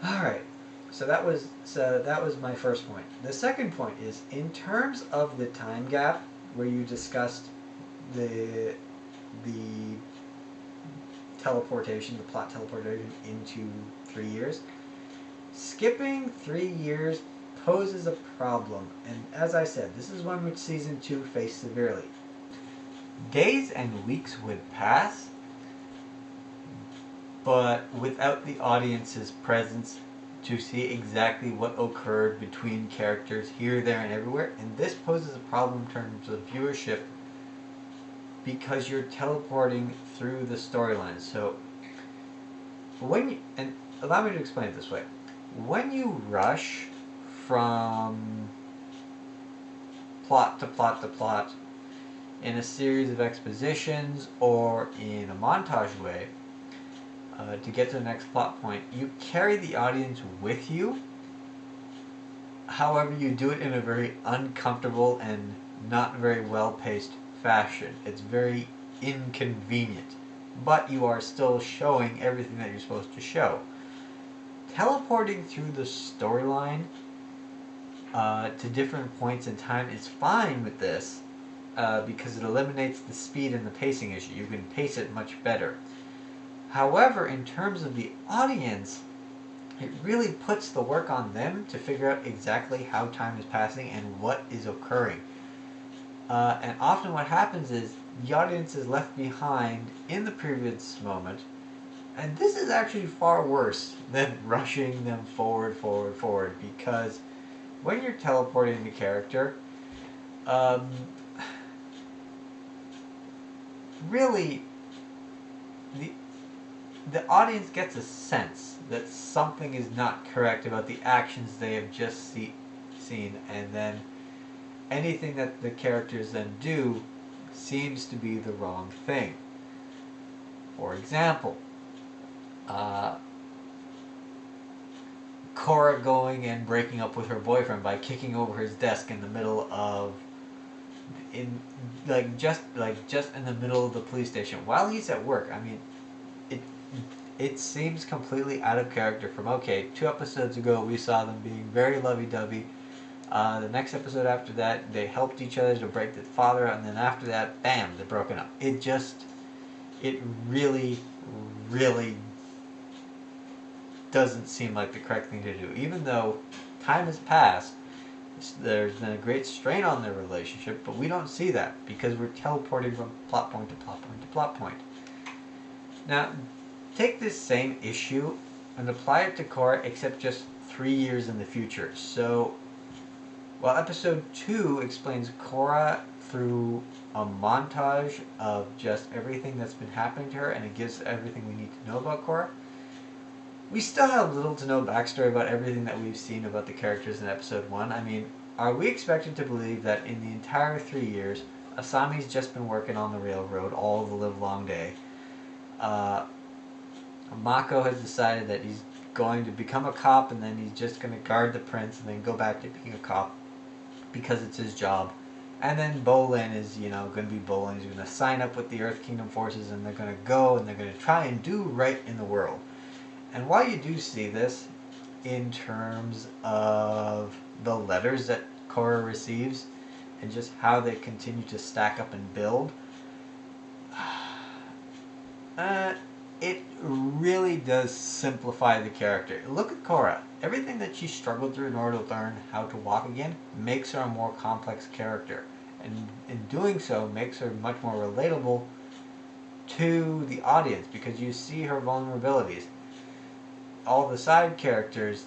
Alright, so that was my first point. The second point is, in terms of the time gap where you discussed the teleportation, the plot teleportation into 3 years, skipping 3 years poses a problem, and as I said, this is one which season 2 faced severely. Days and weeks would pass, but without the audience's presence to see exactly what occurred between characters here, there, and everywhere, and this poses a problem in terms of viewership because you're teleporting through the storyline. So and allow me to explain it this way. When you rush from plot to plot to plot in a series of expositions or in a montage way to get to the next plot point, you carry the audience with you. However, you do it in a very uncomfortable and not very well-paced fashion. It's very inconvenient, but you are still showing everything that you're supposed to show. Teleporting through the storyline to different points in time is fine with this because it eliminates the speed and the pacing issue. You can pace it much better. However, in terms of the audience, it really puts the work on them to figure out exactly how time is passing and what is occurring. And often what happens is the audience is left behind in the previous moment, and this is actually far worse than rushing them forward, because when you're teleporting the character, really, the audience gets a sense that something is not correct about the actions they have just seen, and then anything that the characters then do seems to be the wrong thing. For example, Korra going and breaking up with her boyfriend by kicking over his desk in the middle of just in the middle of the police station while he's at work. I mean, it seems completely out of character from, okay, 2 episodes ago we saw them being very lovey-dovey. The next episode after that, they helped each other to break the father, and then after that, bam, they're broken up. It really, really doesn't seem like the correct thing to do. Even though time has passed, there's been a great strain on their relationship, but we don't see that because we're teleporting from plot point to plot point to plot point. Now, take this same issue and apply it to Korra, except just 3 years in the future. So, while episode 2 explains Korra through a montage of just everything that's been happening to her, and it gives everything we need to know about Korra, we still have little to no backstory about everything that we've seen about the characters in episode 1. I mean, are we expected to believe that in the entire 3 years, Asami's just been working on the railroad all the livelong day? Mako has decided that he's going to become a cop, and then he's just going to guard the prince and then go back to being a cop because it's his job. And then Bolin is, going to be Bolin. He's going to sign up with the Earth Kingdom forces, and they're going to go and they're going to try and do right in the world. And while you do see this in terms of the letters that Korra receives and just how they continue to stack up and build, it really does simplify the character. Look at Korra. Everything that she struggled through in order to learn how to walk again makes her a more complex character. And in doing so, makes her much more relatable to the audience because you see her vulnerabilities. All the side characters,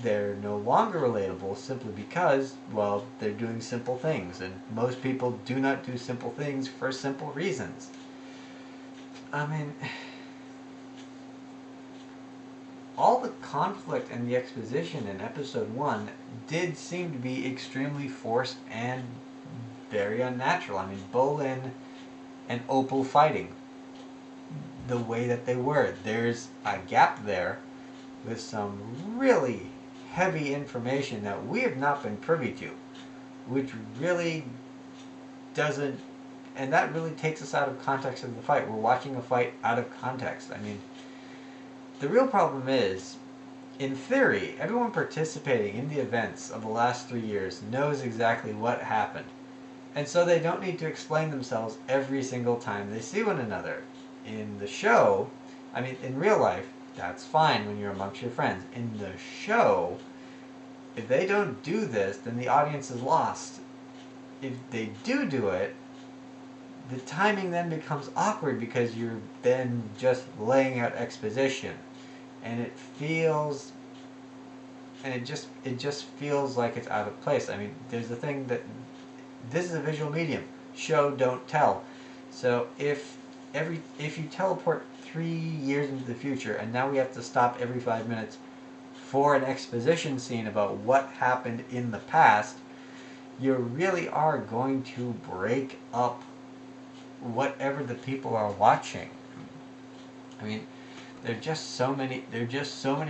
they're no longer relatable simply because, well, they're doing simple things. And most people do not do simple things for simple reasons. I mean, all the conflict and the exposition in episode 1 did seem to be extremely forced and very unnatural. I mean, Bolin and Opal fighting the way that they were. There's a gap there with some really heavy information that we have not been privy to, which really doesn't, and that really takes us out of context of the fight. We're watching a fight out of context. I mean, the real problem is, in theory, everyone participating in the events of the last 3 years knows exactly what happened. And so they don't need to explain themselves every single time they see one another. In the show, I mean, in real life, that's fine when you're amongst your friends. In the show, if they don't do this, then the audience is lost. If they do it, the timing then becomes awkward because you're then just laying out exposition. And it feels, and it just feels like it's out of place. I mean, there's the thing that this is a visual medium. Show, don't tell. So if you teleport 3 years into the future, and now we have to stop every 5 minutes for an exposition scene about what happened in the past, you really are going to break up whatever the people are watching. I mean, there are just so many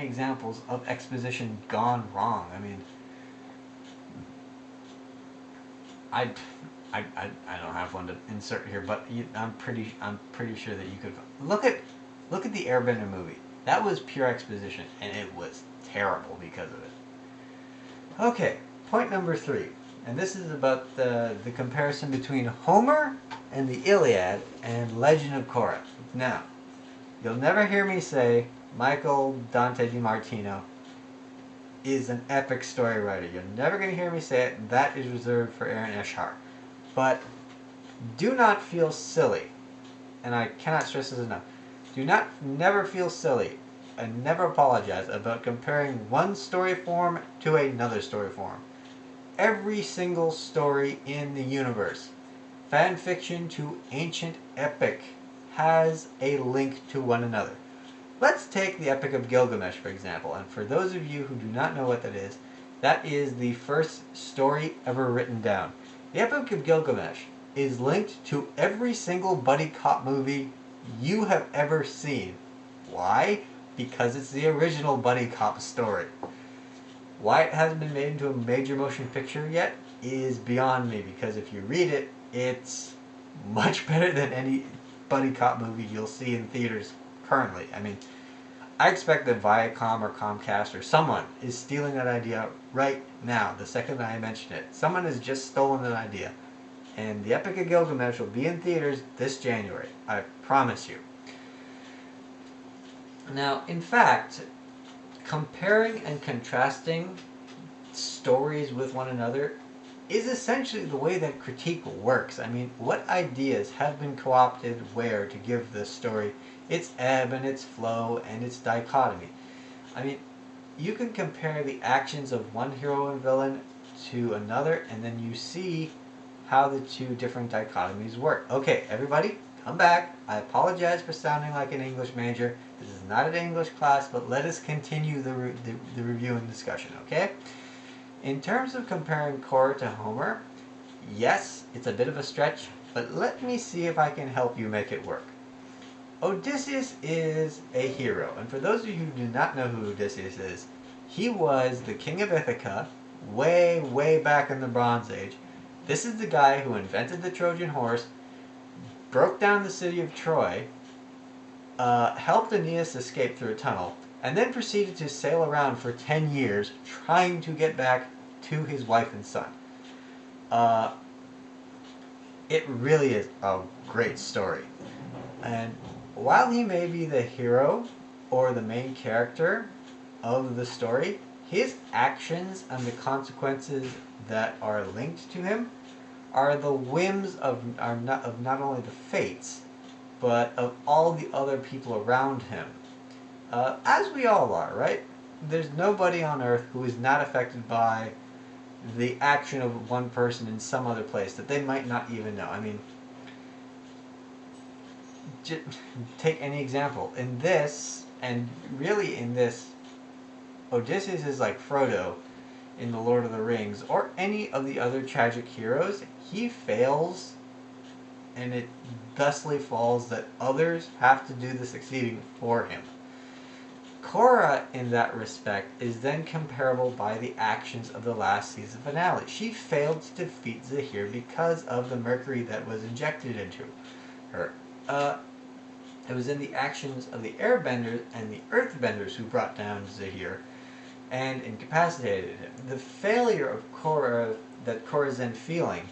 examples of exposition gone wrong. I mean, I don't have one to insert here, but I'm pretty sure that you could look at the Airbender movie. That was pure exposition, and it was terrible because of it. Okay, point number 3, and this is about the comparison between Homer and the Iliad and Legend of Korra. Now, you'll never hear me say Michael Dante DiMartino is an epic story writer. You're never going to hear me say it. That is reserved for Aaron Eshar. But do not feel silly, and I cannot stress this enough. Never feel silly and never apologize about comparing one story form to another story form. Every single story in the universe, fan fiction to ancient epic, has a link to one another. Let's take the Epic of Gilgamesh, for example, and for those of you who do not know what that is the first story ever written down. The Epic of Gilgamesh is linked to every single buddy cop movie you have ever seen. Why? Because it's the original buddy cop story. Why it hasn't been made into a major motion picture yet is beyond me, because if you read it, it's much better than any buddy cop movie you'll see in theaters currently. I mean, I expect that Viacom or Comcast or someone is stealing that idea right now, the second that I mention it. Someone has just stolen that idea. And the Epic of Gilgamesh will be in theaters this January. I promise you. Now, in fact, comparing and contrasting stories with one another is essentially the way that critique works. I mean, what ideas have been co-opted where to give the story its ebb and its flow and its dichotomy? I mean, you can compare the actions of one hero and villain to another, and then you see how the two different dichotomies work. Okay, everybody, come back. I apologize for sounding like an English major. This is not an English class, but let us continue the review and discussion, okay? In terms of comparing Korra to Homer, yes, it's a bit of a stretch, but let me see if I can help you make it work. Odysseus is a hero, and for those of you who do not know who Odysseus is, he was the king of Ithaca way, way back in the Bronze Age. This is the guy who invented the Trojan horse, broke down the city of Troy, helped Aeneas escape through a tunnel, and then proceeded to sail around for 10 years trying to get back to his wife and son. It really is a great story. And while he may be the hero or the main character of the story, his actions and the consequences that are linked to him are the whims of not only the fates, but of all the other people around him. As we all are, right? There's nobody on Earth who is not affected by the action of one person in some other place that they might not even know. I mean, just take any example. In this, and really in this, Odysseus is like Frodo in The Lord of the Rings, or any of the other tragic heroes. He fails, and it thusly falls that others have to do the succeeding for him. Korra, in that respect, is then comparable by the actions of the last season finale. She failed to defeat Zahir because of the mercury that was injected into her. It was in the actions of the Airbenders and the Earthbenders who brought down Zahir and incapacitated him. The failure of Korra that Korra is then feeling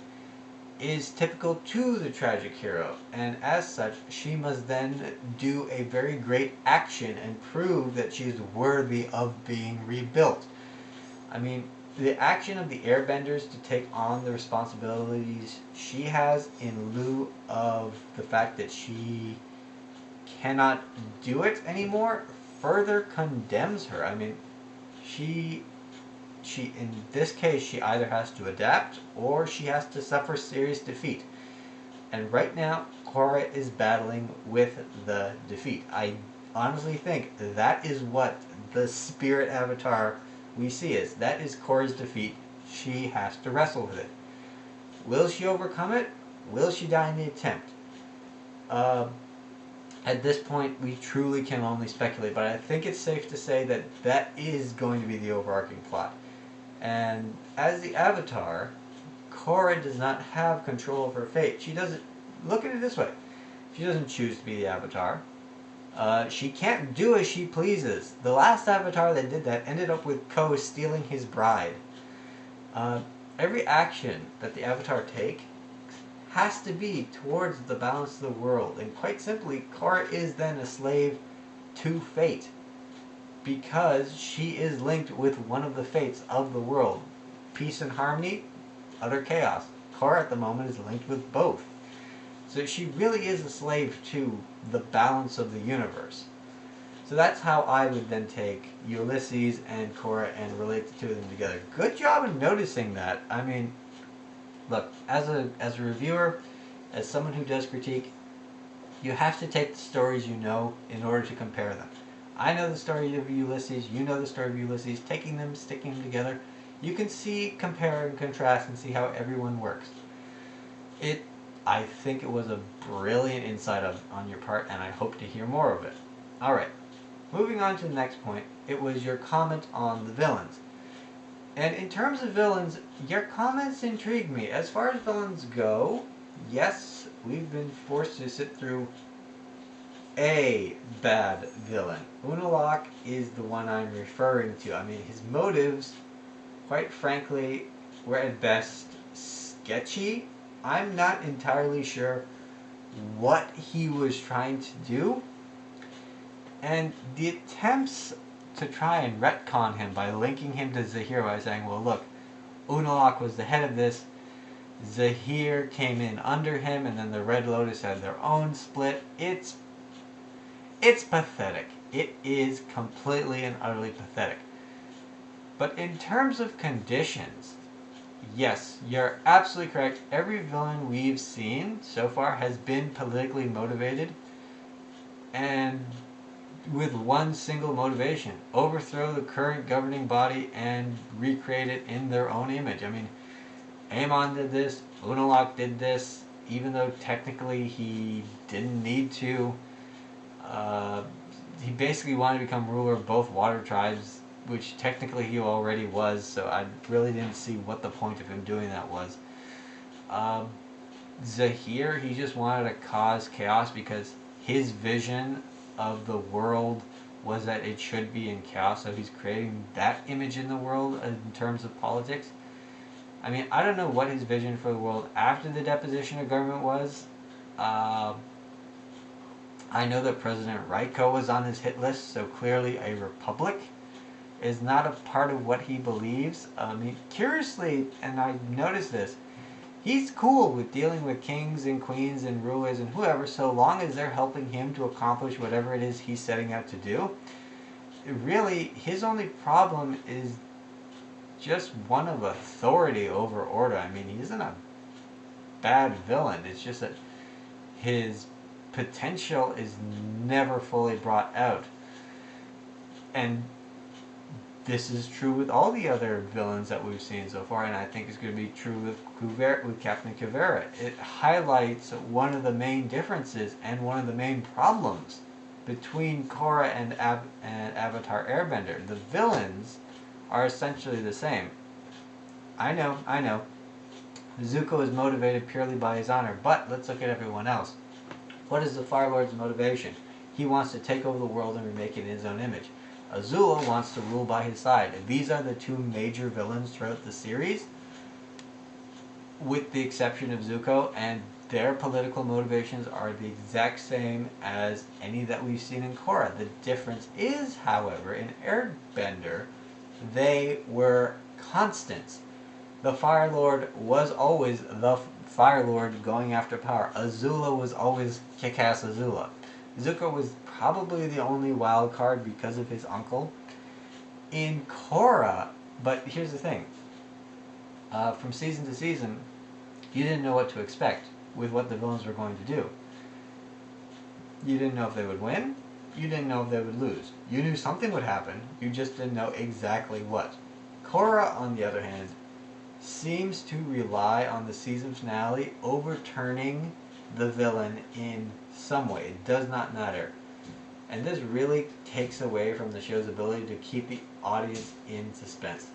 is typical to the tragic hero, and as such, she must then do a very great action and prove that she is worthy of being rebuilt. I mean, the action of the Airbenders to take on the responsibilities she has in lieu of the fact that she cannot do it anymore further condemns her. I mean, she in this case, she either has to adapt or she has to suffer serious defeat. And right now, Korra is battling with the defeat. I honestly think that is what the spirit avatar we see is. That is Korra's defeat. She has to wrestle with it. Will she overcome it? Will she die in the attempt? At this point, we truly can only speculate, but I think it's safe to say that that is going to be the overarching plot. And as the Avatar, Korra does not have control of her fate. She doesn't, look at it this way, she doesn't choose to be the Avatar. She can't do as she pleases. The last Avatar that did that ended up with Ko stealing his bride. Every action that the Avatar takes has to be towards the balance of the world. And quite simply, Korra is then a slave to fate, because she is linked with one of the fates of the world. Peace and harmony, utter chaos. Korra at the moment is linked with both. So she really is a slave to the balance of the universe. So that's how I would then take Ulysses and Korra and relate the two of them together. Good job in noticing that. I mean, look, as a reviewer, as someone who does critique, you have to take the stories you know in order to compare them. I know the story of Ulysses, you know the story of Ulysses. Taking them, sticking them together, you can see, compare and contrast and see how everyone works. I think it was a brilliant insight on your part, and I hope to hear more of it. Alright, moving on to the next point, it was your comment on the villains. And in terms of villains, your comments intrigue me. As far as villains go, yes, we've been forced to sit through a bad villain. Unalaq is the one I'm referring to. I mean, his motives, quite frankly, were at best sketchy. I'm not entirely sure what he was trying to do. And the attempts to try and retcon him by linking him to Zahir by saying, well, look, Unalaq was the head of this, Zahir came in under him, and then the Red Lotus had their own split. It's pathetic. It is completely and utterly pathetic. But in terms of conditions, yes, you're absolutely correct. Every villain we've seen so far has been politically motivated and with one single motivation: overthrow the current governing body and recreate it in their own image. I mean, Aemon did this, Unalaq did this, even though technically he didn't need to. He basically wanted to become ruler of both water tribes, which technically he already was, so I really didn't see what the point of him doing that was. Zahir, he just wanted to cause chaos because his vision of the world was that it should be in chaos, so he's creating that image in the world in terms of politics. I mean, I don't know what his vision for the world after the deposition of government was. I know that President Raiko was on his hit list, so clearly a republic is not a part of what he believes. Curiously, and I noticed this, he's cool with dealing with kings and queens and rulers and whoever, so long as they're helping him to accomplish whatever it is he's setting out to do. Really, his only problem is just one of authority over order. I mean, he isn't a bad villain. It's just that his potential is never fully brought out. And this is true with all the other villains that we've seen so far, and I think it's going to be true with Captain Kuvera. It highlights one of the main differences and one of the main problems between Korra and Avatar Airbender. The villains are essentially the same. I know. Zuko is motivated purely by his honor, but let's look at everyone else. What is the Fire Lord's motivation? He wants to take over the world and remake it in his own image. Azula wants to rule by his side. And these are the two major villains throughout the series, with the exception of Zuko, and their political motivations are the exact same as any that we've seen in Korra. The difference is, however, in Airbender, they were constants. The Fire Lord was always the Fire Lord going after power. Azula was always kick-ass Azula. Zuko was probably the only wild card because of his uncle. In Korra, but here's the thing. From season to season, you didn't know what to expect with what the villains were going to do. You didn't know if they would win. You didn't know if they would lose. You knew something would happen. You just didn't know exactly what. Korra, on the other hand, seems to rely on the season finale overturning the villain in some way. It does not matter. And this really takes away from the show's ability to keep the audience in suspense.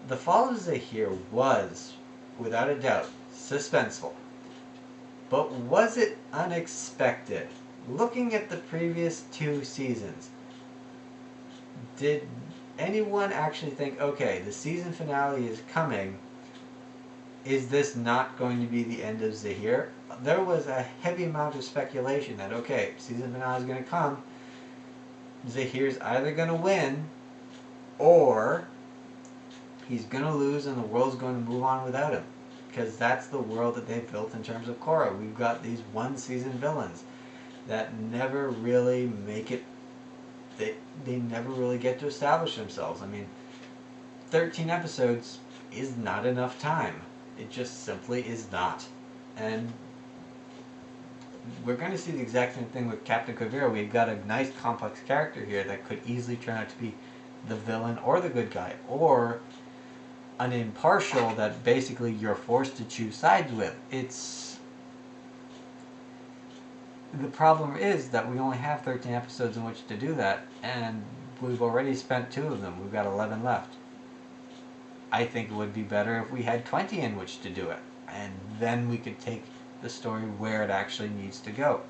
The fall of Zahir was, without a doubt, suspenseful. But was it unexpected? Looking at the previous 2 seasons, did anyone actually think, okay, the season finale is coming, is this not going to be the end of Zahir? There was a heavy amount of speculation that, okay, season finale is going to come, Zahir's either going to win, or he's going to lose and the world's going to move on without him. Because that's the world that they've built in terms of Korra. We've got these one-season villains that never really make it, they never really get to establish themselves. I mean, 13 episodes is not enough time. It just simply is not. And we're going to see the exact same thing with Captain Kuvira. We've got a nice complex character here that could easily turn out to be the villain or the good guy, or an impartial that basically you're forced to choose sides with. The problem is that we only have 13 episodes in which to do that, and we've already spent 2 of them. We've got 11 left. I think it would be better if we had 20 in which to do it, and then we could take the story where it actually needs to go.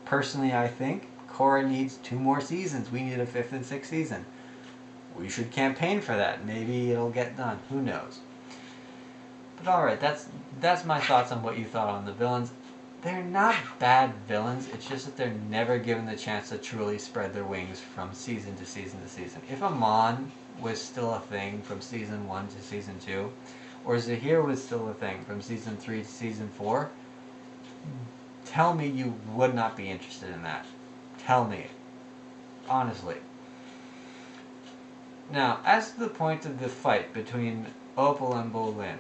Personally I think Korra needs 2 more seasons. We need a 5th and 6th season. We should campaign for that. Maybe it'll get done. Who knows? But alright, that's my thoughts on what you thought on the villains. They're not bad villains, it's just that they're never given the chance to truly spread their wings from season to season to season. If Amon was still a thing from season 1 to season 2, or Zahir was still a thing from season 3 to season 4, tell me you would not be interested in that. Tell me. Honestly. Now, as to the point of the fight between Opal and Bolin,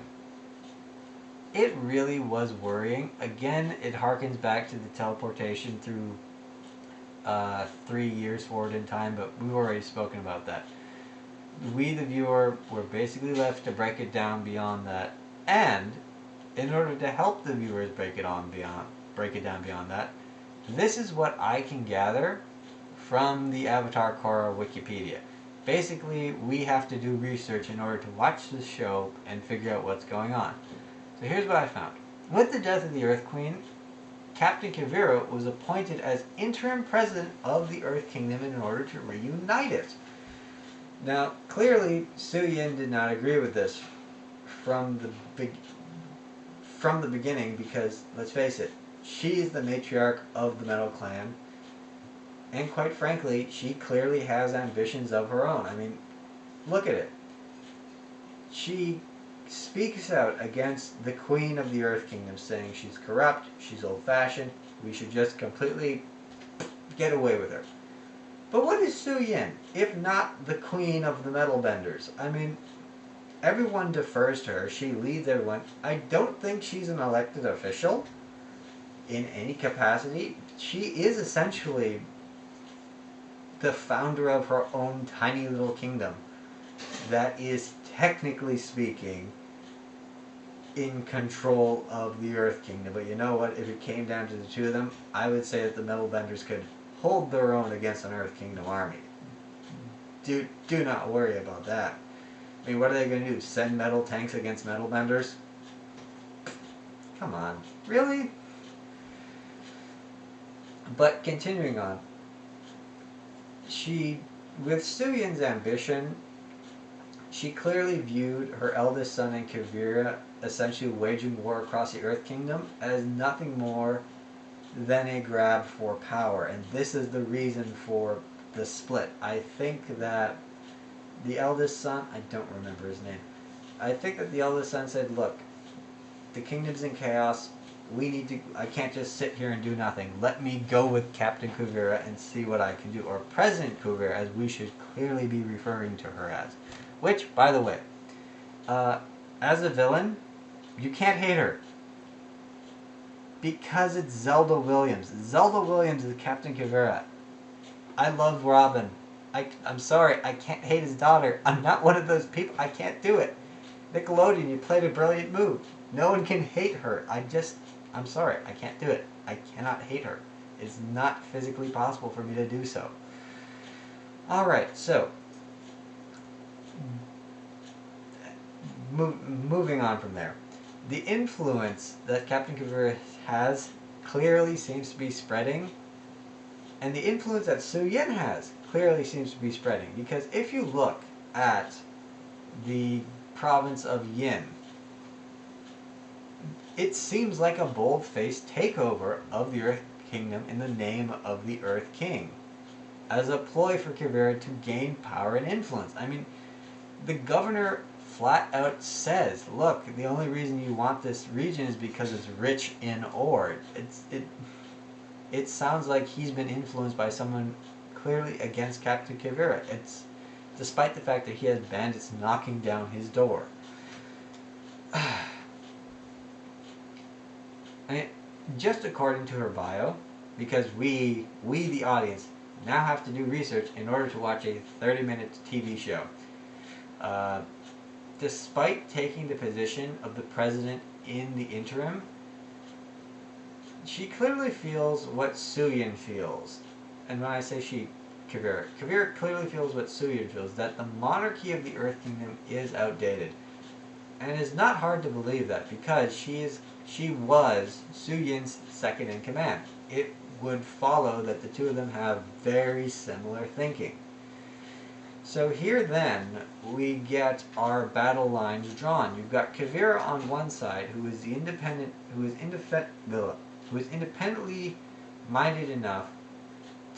it really was worrying. Again, it harkens back to the teleportation through 3 years forward in time, but we've already spoken about that. We, the viewer, were basically left to break it down beyond that, and in order to help the viewers break it down beyond that, this is what I can gather from the Avatar Korra Wikipedia. Basically, we have to do research in order to watch this show and figure out what's going on. So here's what I found. With the death of the Earth Queen, Captain Kuvira was appointed as interim president of the Earth Kingdom in order to reunite it. Now, clearly, Suyin did not agree with this from the beginning because, let's face it, she is the matriarch of the Metal Clan, and quite frankly, she clearly has ambitions of her own. I mean, look at it. She speaks out against the Queen of the Earth Kingdom, saying she's corrupt, she's old-fashioned, we should just completely get away with her. But what is Suyin, if not the Queen of the Metal Benders? I mean, everyone defers to her, she leads everyone. I don't think she's an elected official in any capacity. She is essentially the founder of her own tiny little kingdom that is, technically speaking, in control of the Earth Kingdom. But you know what? If it came down to the 2 of them, I would say that the Metal Benders could hold their own against an Earth Kingdom army. Do not worry about that. I mean, what are they going to do? Send metal tanks against Metal Benders? Come on. Really? But continuing on. With Suyin's ambition, she clearly viewed her eldest son and Kuvira essentially waging war across the Earth Kingdom as nothing more than a grab for power. And this is the reason for the split. I think that the eldest son, I don't remember his name, I think that the eldest son said, look, the kingdom's in chaos, I can't just sit here and do nothing. Let me go with Captain Kuvira and see what I can do. Or President Kuvira, as we should clearly be referring to her as. Which, by the way, as a villain, you can't hate her. Because it's Zelda Williams. Zelda Williams is Captain Kavira. I love Robin. I'm sorry, I can't hate his daughter. I'm not one of those people. I can't do it. Nickelodeon, you played a brilliant move. No one can hate her. I'm sorry, I can't do it. I cannot hate her. It's not physically possible for me to do so. Alright, so moving on from there. The influence that Captain Kavira has clearly seems to be spreading, and the influence that Su Yin has clearly seems to be spreading, because if you look at the province of Yin, it seems like a bold-faced takeover of the Earth Kingdom in the name of the Earth King, as a ploy for Kavira to gain power and influence. I mean, the governor flat out says, look, the only reason you want this region is because it's rich in ore. It sounds like he's been influenced by someone clearly against Captain Kavira. It's despite the fact that he has bandits knocking down his door. I mean, just according to her bio, because we the audience now have to do research in order to watch a 30-minute TV show. Despite taking the position of the president in the interim, she clearly feels what Su Yin feels. And when I say she, Kavira clearly feels what Su Yin feels, that the monarchy of the Earth Kingdom is outdated. And it's not hard to believe that, because she was Su Yin's second in command. It would follow that the two of them have very similar thinking. So here then, we get our battle lines drawn. You've got Kavira on one side, who is independently minded enough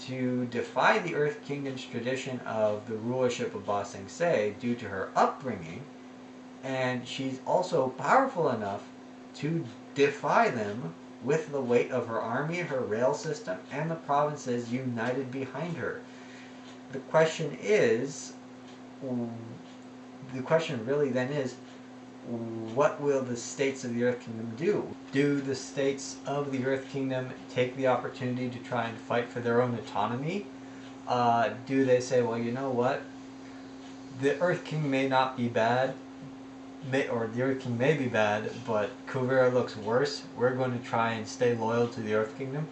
to defy the Earth Kingdom's tradition of the rulership of Ba Sing Se due to her upbringing, and she's also powerful enough to defy them with the weight of her army, her rail system, and the provinces united behind her. The question really then is, what will the states of the Earth Kingdom do? Do the states of the Earth Kingdom take the opportunity to try and fight for their own autonomy? Do they say, well, you know what? The Earth King may not be bad, or the Earth King may be bad, but Kuvira looks worse. We're going to try and stay loyal to the Earth Kingdom.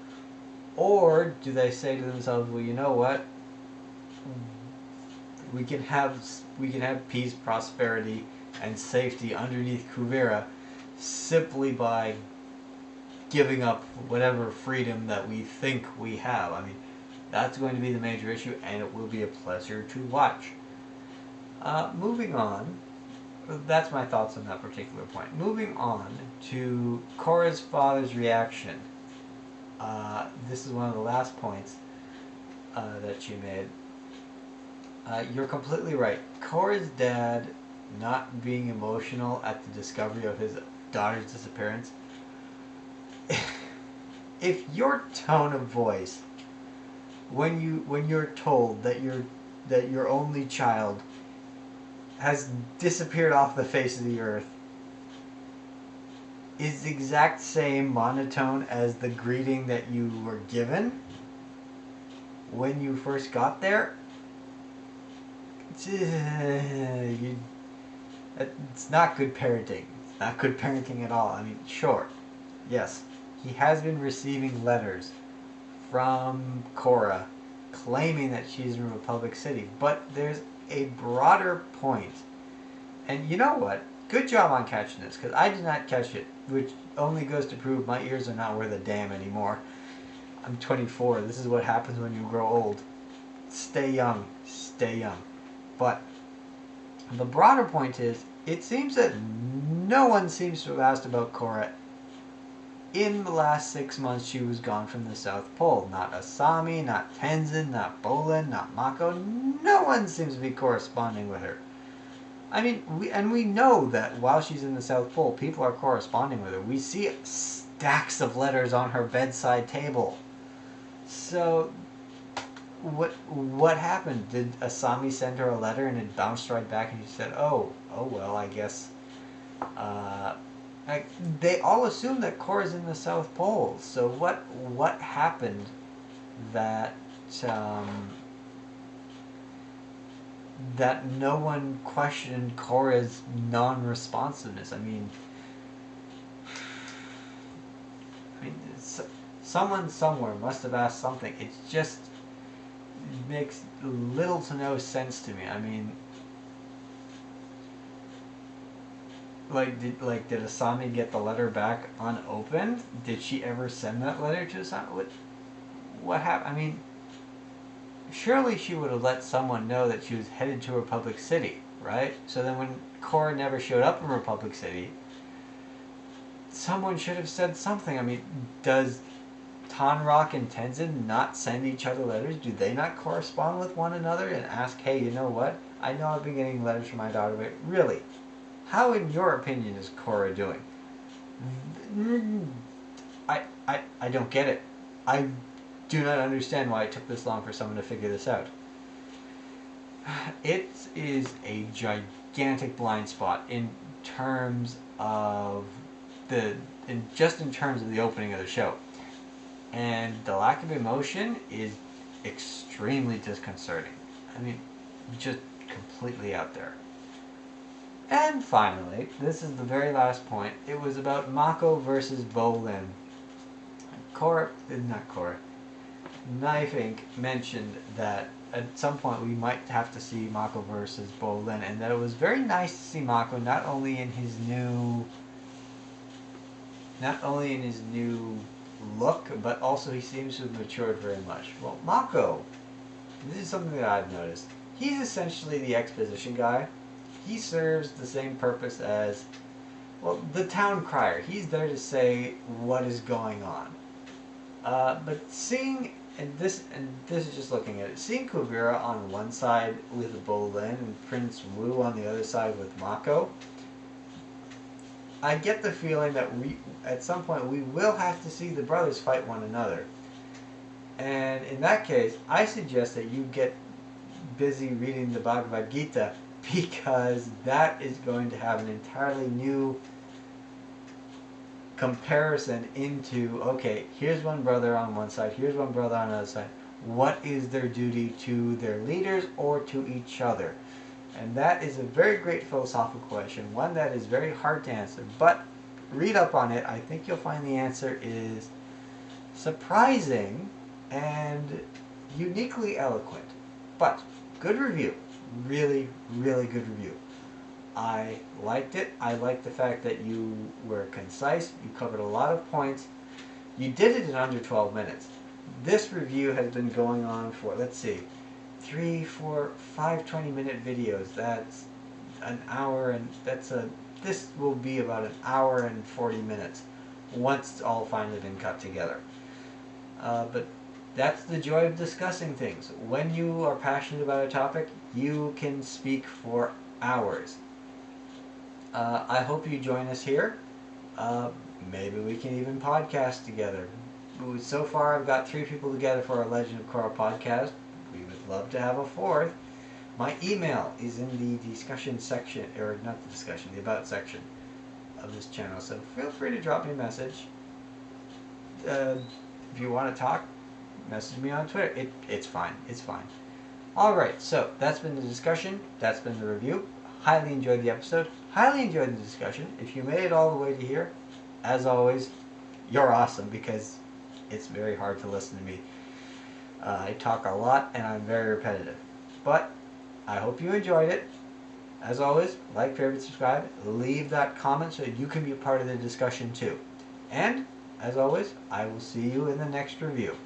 Or do they say to themselves, well, you know what? We can have peace, prosperity, and safety underneath Kuvira simply by giving up whatever freedom that we think we have. I mean, that's going to be the major issue, and it will be a pleasure to watch. Moving on, that's my thoughts on that particular point. Moving on to Korra's father's reaction. This is one of the last points that she made. You're completely right. Korra's dad not being emotional at the discovery of his daughter's disappearance. If your tone of voice when you're told that your only child has disappeared off the face of the earth is the exact same monotone as the greeting that you were given when you first got there, it's not good parenting. It's not good parenting at all. I mean, sure, yes, he has been receiving letters from Korra claiming that she's in Republic City, but there's a broader point. And you know what? Good job on catching this, because I did not catch it, which only goes to prove my ears are not worth a damn anymore. I'm 24. This is what happens when you grow old. Stay young. Stay young. But the broader point is, it seems that no one seems to have asked about Korra in the last 6 months she was gone from the South Pole. Not Asami, not Tenzin, not Bolin, not Mako. No one seems to be corresponding with her. I mean, we know that while she's in the South Pole, people are corresponding with her. We see stacks of letters on her bedside table. So, what happened? Did Asami send her a letter and it bounced right back and she said, oh well, I guess Like, they all assume that Korra's in the South Pole. So what happened that that no one questioned Korra's non-responsiveness? I mean, someone somewhere must have asked something. It just makes little to no sense to me. I mean, did Asami get the letter back unopened? Did she ever send that letter to Asami? What happened? I mean, surely she would have let someone know that she was headed to Republic City, right? So then when Korra never showed up in Republic City, someone should have said something. I mean, does Tanrock and Tenzin not send each other letters? Do they not correspond with one another and ask, hey, you know what? I know I've been getting letters from my daughter, but really, how, in your opinion, is Korra doing? I don't get it. I do not understand why it took this long for someone to figure this out. It is a gigantic blind spot in terms of just in terms of the opening of the show. And the lack of emotion is extremely disconcerting. I mean, just completely out there. And finally, this is the very last point. It was about Mako versus Bolin. Knife Inc. mentioned that at some point we might have to see Mako versus Bolin, and that it was very nice to see Mako not only in his new look, but also he seems to have matured very much. Well, Mako, this is something that I've noticed. He's essentially the exposition guy. He serves the same purpose as, well, the town crier. He's there to say what is going on. But seeing, and this is just looking at it, seeing Kuvira on one side with Bolin and Prince Wu on the other side with Mako, I get the feeling that at some point we will have to see the brothers fight one another. And in that case, I suggest that you get busy reading the Bhagavad Gita, because that is going to have an entirely new comparison into, okay, here's one brother on one side, here's one brother on the other side. What is their duty to their leaders or to each other? And that is a very great philosophical question, one that is very hard to answer. But read up on it. I think you'll find the answer is surprising and uniquely eloquent. But good review. Really, really good review. I liked it. I liked the fact that you were concise. You covered a lot of points. You did it in under 12 minutes. This review has been going on for, let's see, 3, 4, 5 20-minute videos. That's an hour, and this will be about an hour and 40 minutes once it's all finally been cut together. But that's the joy of discussing things. When you are passionate about a topic, you can speak for hours. I hope you join us here. Maybe we can even podcast together. So far, I've got 3 people together for our Legend of Korra podcast. We would love to have a 4th. My email is in the discussion section, or not the discussion, the about section of this channel. So feel free to drop me a message. If you want to talk, message me on Twitter. It's fine. It's fine. Alright, so that's been the discussion. That's been the review. Highly enjoyed the episode. Highly enjoyed the discussion. If you made it all the way to here, as always, you're awesome, because it's very hard to listen to me. I talk a lot and I'm very repetitive. But I hope you enjoyed it. As always, like, favorite, subscribe. Leave that comment so that you can be a part of the discussion too. And, as always, I will see you in the next review.